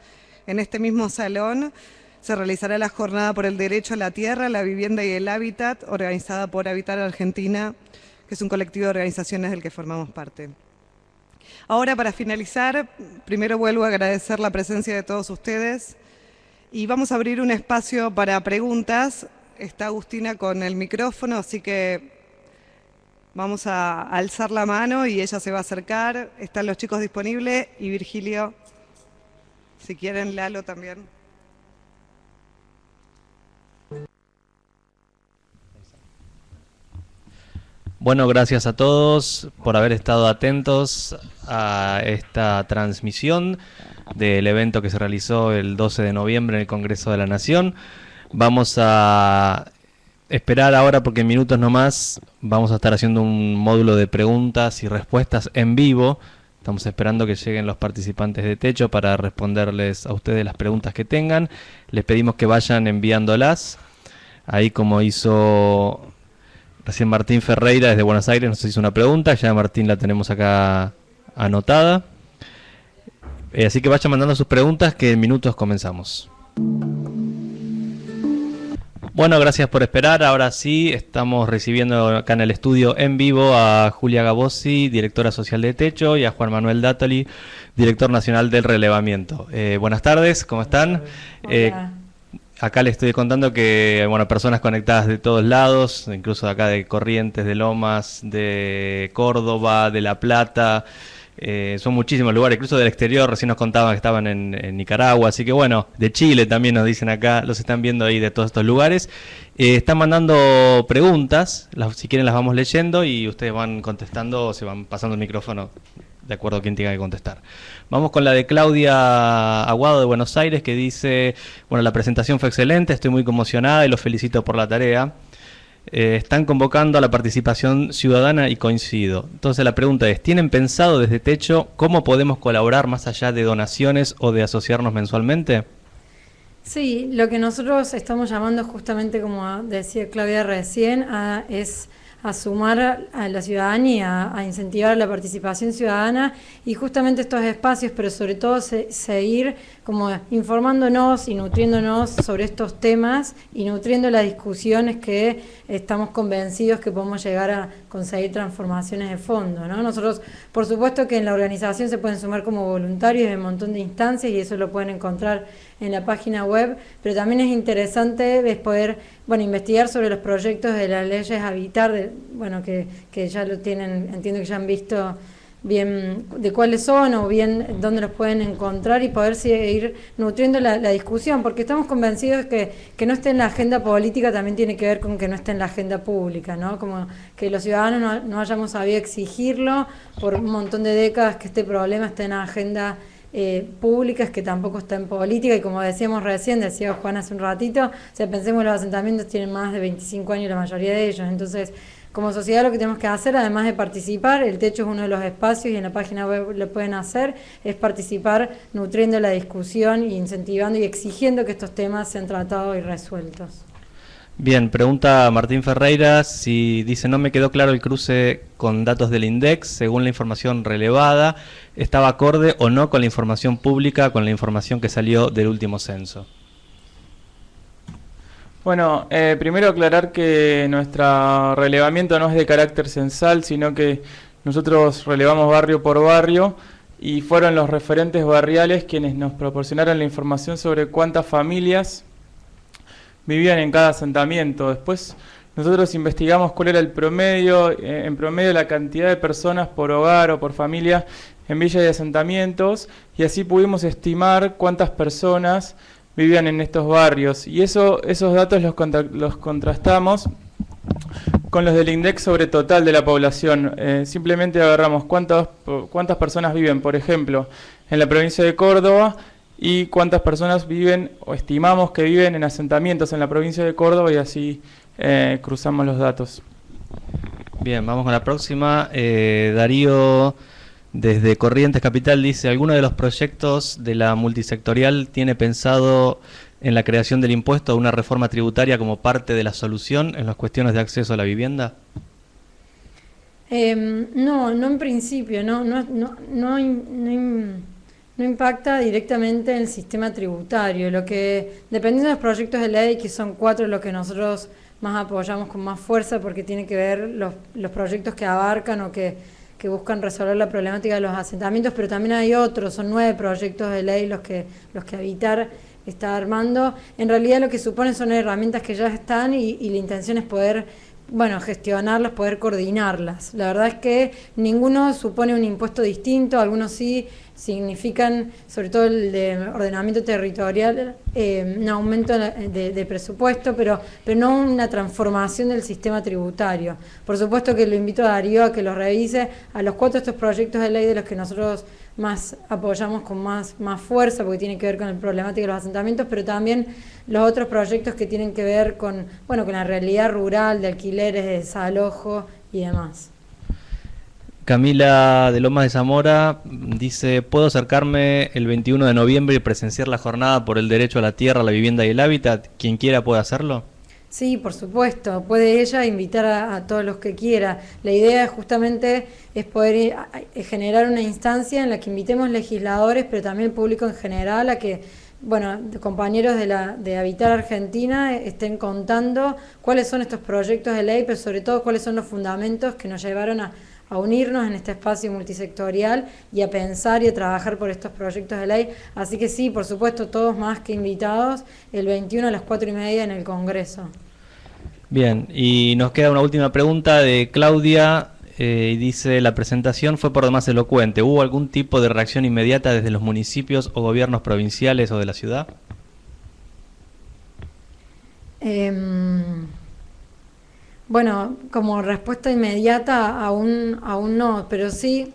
en este mismo salón. Se realizará la jornada por el derecho a la tierra, la vivienda y el hábitat, organizada por Habitar Argentina, que es un colectivo de organizaciones del que formamos parte. Ahora, para finalizar, primero vuelvo a agradecer la presencia de todos ustedes y vamos a abrir un espacio para preguntas. Está Agustina con el micrófono, así que vamos a alzar la mano y ella se va a acercar. Están los chicos disponibles y Virgilio, si quieren, Lalo también. Bueno, gracias a todos por haber estado atentos a esta transmisión del evento que se realizó el 12 de noviembre en el Congreso de la Nación. Vamos a esperar ahora porque en minutos nomás vamos a estar haciendo un módulo de preguntas y respuestas en vivo. Estamos esperando que lleguen los participantes de Techo para responderles a ustedes las preguntas que tengan. Les pedimos que vayan enviándolas. Ahí, como hizo recién Martín Ferreira desde Buenos Aires, nos hizo una pregunta. Ya Martín la tenemos acá anotada. Así que vayan mandando sus preguntas que en minutos comenzamos. Bueno, gracias por esperar. Ahora sí, estamos recibiendo acá en el estudio en vivo a Julia Gabossi, directora social de Techo, y a Juan Manuel Dátoli, director nacional del relevamiento. Buenas tardes, ¿cómo están? Acá les estoy contando que, bueno, personas conectadas de todos lados, incluso de acá de Corrientes, de Lomas, de Córdoba, de La Plata. Son muchísimos lugares, incluso del exterior. Recién nos contaban que estaban en Nicaragua, así que bueno, de Chile también nos dicen acá, los están viendo ahí de todos estos lugares. Están mandando preguntas, si quieren las vamos leyendo y ustedes van contestando o se van pasando el micrófono de acuerdo a quién tenga que contestar. Vamos con la de Claudia Aguado de Buenos Aires, que dice: bueno, la presentación fue excelente, estoy muy conmocionada y los felicito por la tarea. Están convocando a la participación ciudadana y coincido. Entonces la pregunta es, ¿tienen pensado desde Techo cómo podemos colaborar más allá de donaciones o de asociarnos mensualmente? Sí, lo que nosotros estamos llamando justamente, como decía Claudia recién, es a sumar a la ciudadanía, a incentivar la participación ciudadana y justamente estos espacios, pero sobre todo seguir como informándonos y nutriéndonos sobre estos temas y nutriendo las discusiones que estamos convencidos que podemos llegar a conseguir transformaciones de fondo, ¿no? Nosotros, por supuesto que en la organización se pueden sumar como voluntarios en un montón de instancias y eso lo pueden encontrar en la página web, pero también es interesante poder, bueno, investigar sobre los proyectos de las leyes Habitar, bueno, que ya lo tienen, entiendo que ya han visto bien de cuáles son o bien dónde los pueden encontrar y poder seguir nutriendo la discusión, porque estamos convencidos que no esté en la agenda política también tiene que ver con que no esté en la agenda pública, ¿no? Como que los ciudadanos no hayamos sabido exigirlo por un montón de décadas que este problema esté en la agenda públicas, que tampoco está en política, y como decíamos recién, decía Juan hace un ratito, o sea, pensemos que los asentamientos tienen más de 25 años la mayoría de ellos, entonces como sociedad lo que tenemos que hacer, además de participar, el Techo es uno de los espacios y en la página web lo pueden hacer, es participar nutriendo la discusión e incentivando y exigiendo que estos temas sean tratados y resueltos. Bien, pregunta Martín Ferreira, si dice, no me quedó claro el cruce con datos del INDEX, según la información relevada, ¿estaba acorde o no con la información pública, con la información que salió del último censo? Bueno, primero aclarar que nuestro relevamiento no es de carácter censal, sino que nosotros relevamos barrio por barrio y fueron los referentes barriales quienes nos proporcionaron la información sobre cuántas familias vivían en cada asentamiento. Después nosotros investigamos cuál era el promedio, en promedio la cantidad de personas por hogar o por familia en villas y asentamientos, y así pudimos estimar cuántas personas vivían en estos barrios. Y esos datos los contrastamos con los del INDEX sobre total de la población. Simplemente agarramos cuántas personas viven, por ejemplo, en la provincia de Córdoba, y cuántas personas viven o estimamos que viven en asentamientos en la provincia de Córdoba, y así cruzamos los datos. Bien, vamos con la próxima. Darío, desde Corrientes Capital, dice, ¿alguno de los proyectos de la multisectorial tiene pensado en la creación del impuesto a una reforma tributaria como parte de la solución en las cuestiones de acceso a la vivienda? No en principio, no impacta directamente en el sistema tributario. Lo que, dependiendo de los proyectos de ley, que son 4 los que nosotros más apoyamos con más fuerza, porque tiene que ver los proyectos que abarcan o que buscan resolver la problemática de los asentamientos, pero también hay otros, son 9 proyectos de ley los que Habitar está armando. En realidad lo que supone son herramientas que ya están y la intención es poder, bueno, gestionarlas, poder coordinarlas. La verdad es que ninguno supone un impuesto distinto, algunos sí significan, sobre todo el de ordenamiento territorial, un aumento de presupuesto, pero no una transformación del sistema tributario. Por supuesto que lo invito a Darío a que lo revise. A los 4 estos proyectos de ley de los que nosotros apoyamos con más fuerza, porque tiene que ver con la problemática de los asentamientos, pero también los otros proyectos que tienen que ver con la realidad rural, de alquileres, de desalojo y demás. Camila de Lomas de Zamora dice: ¿puedo acercarme el 21 de noviembre y presenciar la jornada por el derecho a la tierra, la vivienda y el hábitat? ¿Quien quiera puede hacerlo? Sí, por supuesto, puede ella invitar a todos los que quiera. La idea justamente es poder generar una instancia en la que invitemos legisladores, pero también el público en general, a que compañeros de Habitar Argentina estén contando cuáles son estos proyectos de ley, pero sobre todo cuáles son los fundamentos que nos llevaron a unirnos en este espacio multisectorial y a pensar y a trabajar por estos proyectos de ley. Así que sí, por supuesto, todos más que invitados, el 21 a las 4:30 en el Congreso. Bien, y nos queda una última pregunta de Claudia, y dice: la presentación fue por demás elocuente. ¿Hubo algún tipo de reacción inmediata desde los municipios o gobiernos provinciales o de la ciudad? Bueno, como respuesta inmediata aún no, pero sí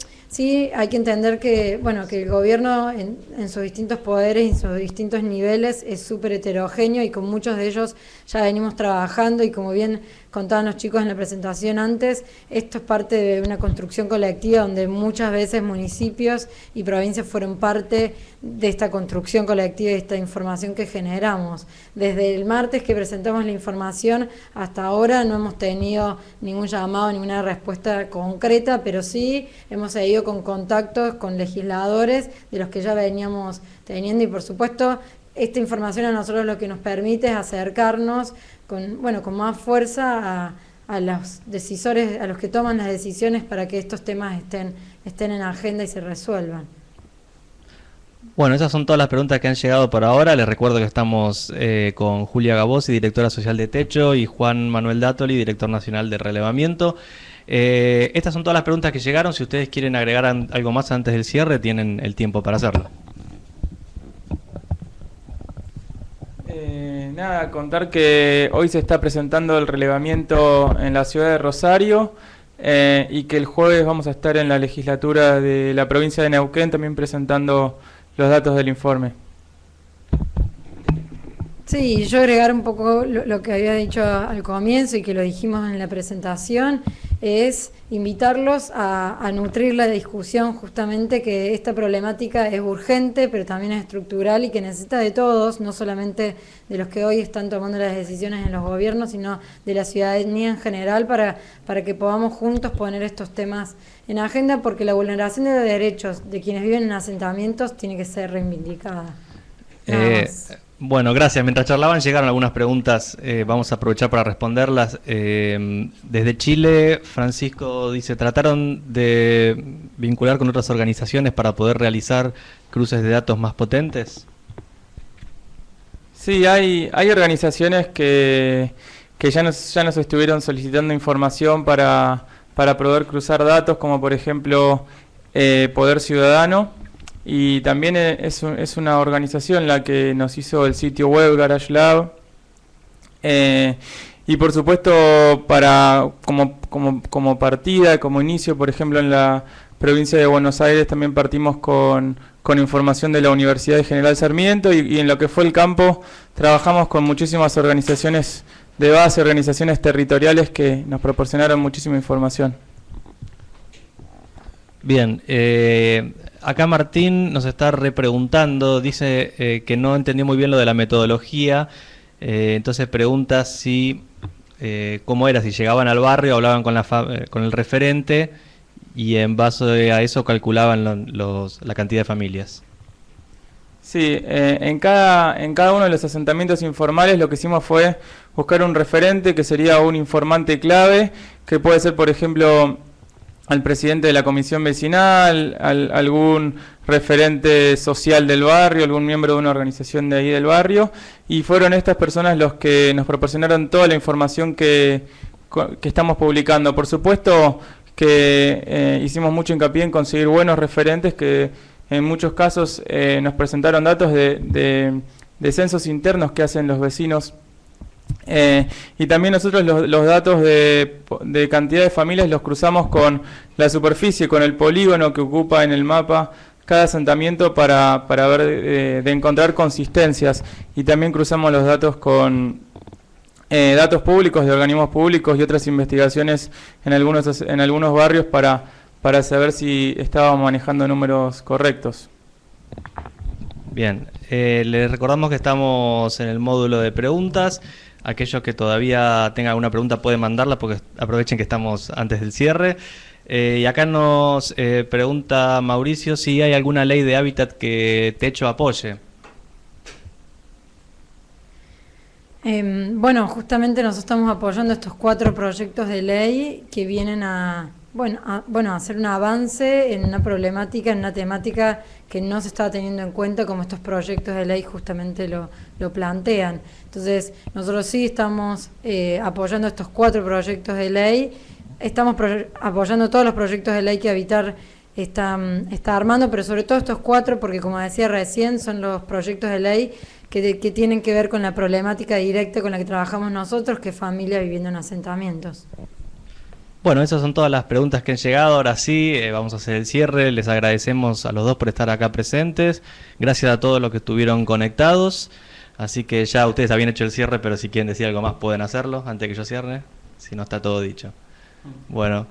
hay que entender que el gobierno en sus distintos poderes y en sus distintos niveles es súper heterogéneo, y con muchos de ellos ya venimos trabajando, y como bien contaban los chicos en la presentación antes, esto es parte de una construcción colectiva donde muchas veces municipios y provincias fueron parte de esta construcción colectiva y esta información que generamos. Desde el martes que presentamos la información hasta ahora no hemos tenido ningún llamado, ninguna respuesta concreta, pero sí hemos seguido con contactos con legisladores de los que ya veníamos teniendo, y por supuesto esta información a nosotros lo que nos permite es acercarnos con más fuerza a los decisores, a los que toman las decisiones, para que estos temas estén en agenda y se resuelvan. Bueno, esas son todas las preguntas que han llegado por ahora. Les recuerdo que estamos con Julia Gabossi, directora social de Techo, y Juan Manuel Dátoli, director nacional de Relevamiento. Estas son todas las preguntas que llegaron. Si ustedes quieren agregar algo más antes del cierre, tienen el tiempo para hacerlo. Nada, contar que hoy se está presentando el relevamiento en la ciudad de Rosario, y que el jueves vamos a estar en la legislatura de la provincia de Neuquén también presentando los datos del informe. Sí, yo agregar un poco lo que había dicho al comienzo y que lo dijimos en la presentación, es invitarlos a nutrir la discusión, justamente que esta problemática es urgente, pero también es estructural y que necesita de todos, no solamente de los que hoy están tomando las decisiones en los gobiernos, sino de la ciudadanía en general, para que podamos juntos poner estos temas en agenda, porque la vulneración de los derechos de quienes viven en asentamientos tiene que ser reivindicada. Bueno, gracias. Mientras charlaban llegaron algunas preguntas, vamos a aprovechar para responderlas. Desde Chile, Francisco dice: ¿trataron de vincular con otras organizaciones para poder realizar cruces de datos más potentes? Sí, hay organizaciones que ya nos estuvieron solicitando información para poder cruzar datos, como por ejemplo Poder Ciudadano. Y también es una organización la que nos hizo el sitio web Garage Lab, y por supuesto como partida, como inicio, por ejemplo en la provincia de Buenos Aires también partimos con información de la Universidad de General Sarmiento, y en lo que fue el campo trabajamos con muchísimas organizaciones de base, organizaciones territoriales que nos proporcionaron muchísima información. Bien, acá Martín nos está repreguntando, dice que no entendió muy bien lo de la metodología, entonces pregunta si cómo era, si llegaban al barrio, hablaban con el referente y en base a eso calculaban la cantidad de familias. Sí, en cada uno de los asentamientos informales lo que hicimos fue buscar un referente que sería un informante clave, que puede ser, por ejemplo, al presidente de la comisión vecinal, algún referente social del barrio, algún miembro de una organización de ahí del barrio, y fueron estas personas los que nos proporcionaron toda la información que estamos publicando. Por supuesto que hicimos mucho hincapié en conseguir buenos referentes que en muchos casos nos presentaron datos de censos internos que hacen los vecinos. Y también nosotros los datos de cantidad de familias los cruzamos con la superficie, con el polígono que ocupa en el mapa cada asentamiento para ver de encontrar consistencias, y también cruzamos los datos con datos públicos de organismos públicos y otras investigaciones en algunos barrios para saber si estábamos manejando números correctos. Bien, les recordamos que estamos en el módulo de preguntas. Aquellos que todavía tengan alguna pregunta pueden mandarla, porque aprovechen que estamos antes del cierre. Y acá nos pregunta Mauricio si hay alguna ley de hábitat que Techo apoye. Bueno, justamente nosotros estamos apoyando estos 4 proyectos de ley que vienen a hacer un avance en una problemática, en una temática que no se estaba teniendo en cuenta, como estos proyectos de ley justamente lo plantean. Entonces, nosotros sí estamos apoyando estos 4 proyectos de ley, estamos apoyando todos los proyectos de ley que Habitar está armando, pero sobre todo estos 4, porque como decía recién, son los proyectos de ley que tienen que ver con la problemática directa con la que trabajamos nosotros, que es familias viviendo en asentamientos. Bueno, esas son todas las preguntas que han llegado. Ahora sí, vamos a hacer el cierre. Les agradecemos a los dos por estar acá presentes. Gracias a todos los que estuvieron conectados. Así que ya ustedes habían hecho el cierre, pero si quieren decir algo más pueden hacerlo antes que yo cierre. Si no, está todo dicho. Bueno.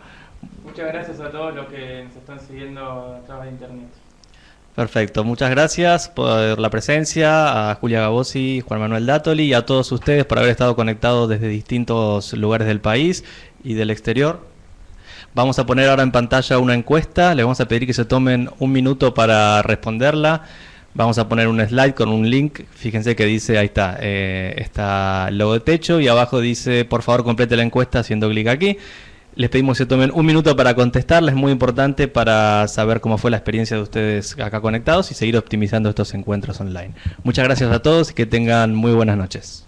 Muchas gracias a todos los que nos están siguiendo a través de internet. Perfecto, muchas gracias por la presencia, a Julia Gabossi, Juan Manuel Dátoli, y a todos ustedes por haber estado conectados desde distintos lugares del país y del exterior. Vamos a poner ahora en pantalla una encuesta, les vamos a pedir que se tomen un minuto para responderla. Vamos a poner un slide con un link, fíjense que dice, ahí está el logo de Techo, y abajo dice, por favor complete la encuesta haciendo clic aquí. Les pedimos que se tomen un minuto para contestarla, es muy importante para saber cómo fue la experiencia de ustedes acá conectados y seguir optimizando estos encuentros online. Muchas gracias a todos y que tengan muy buenas noches.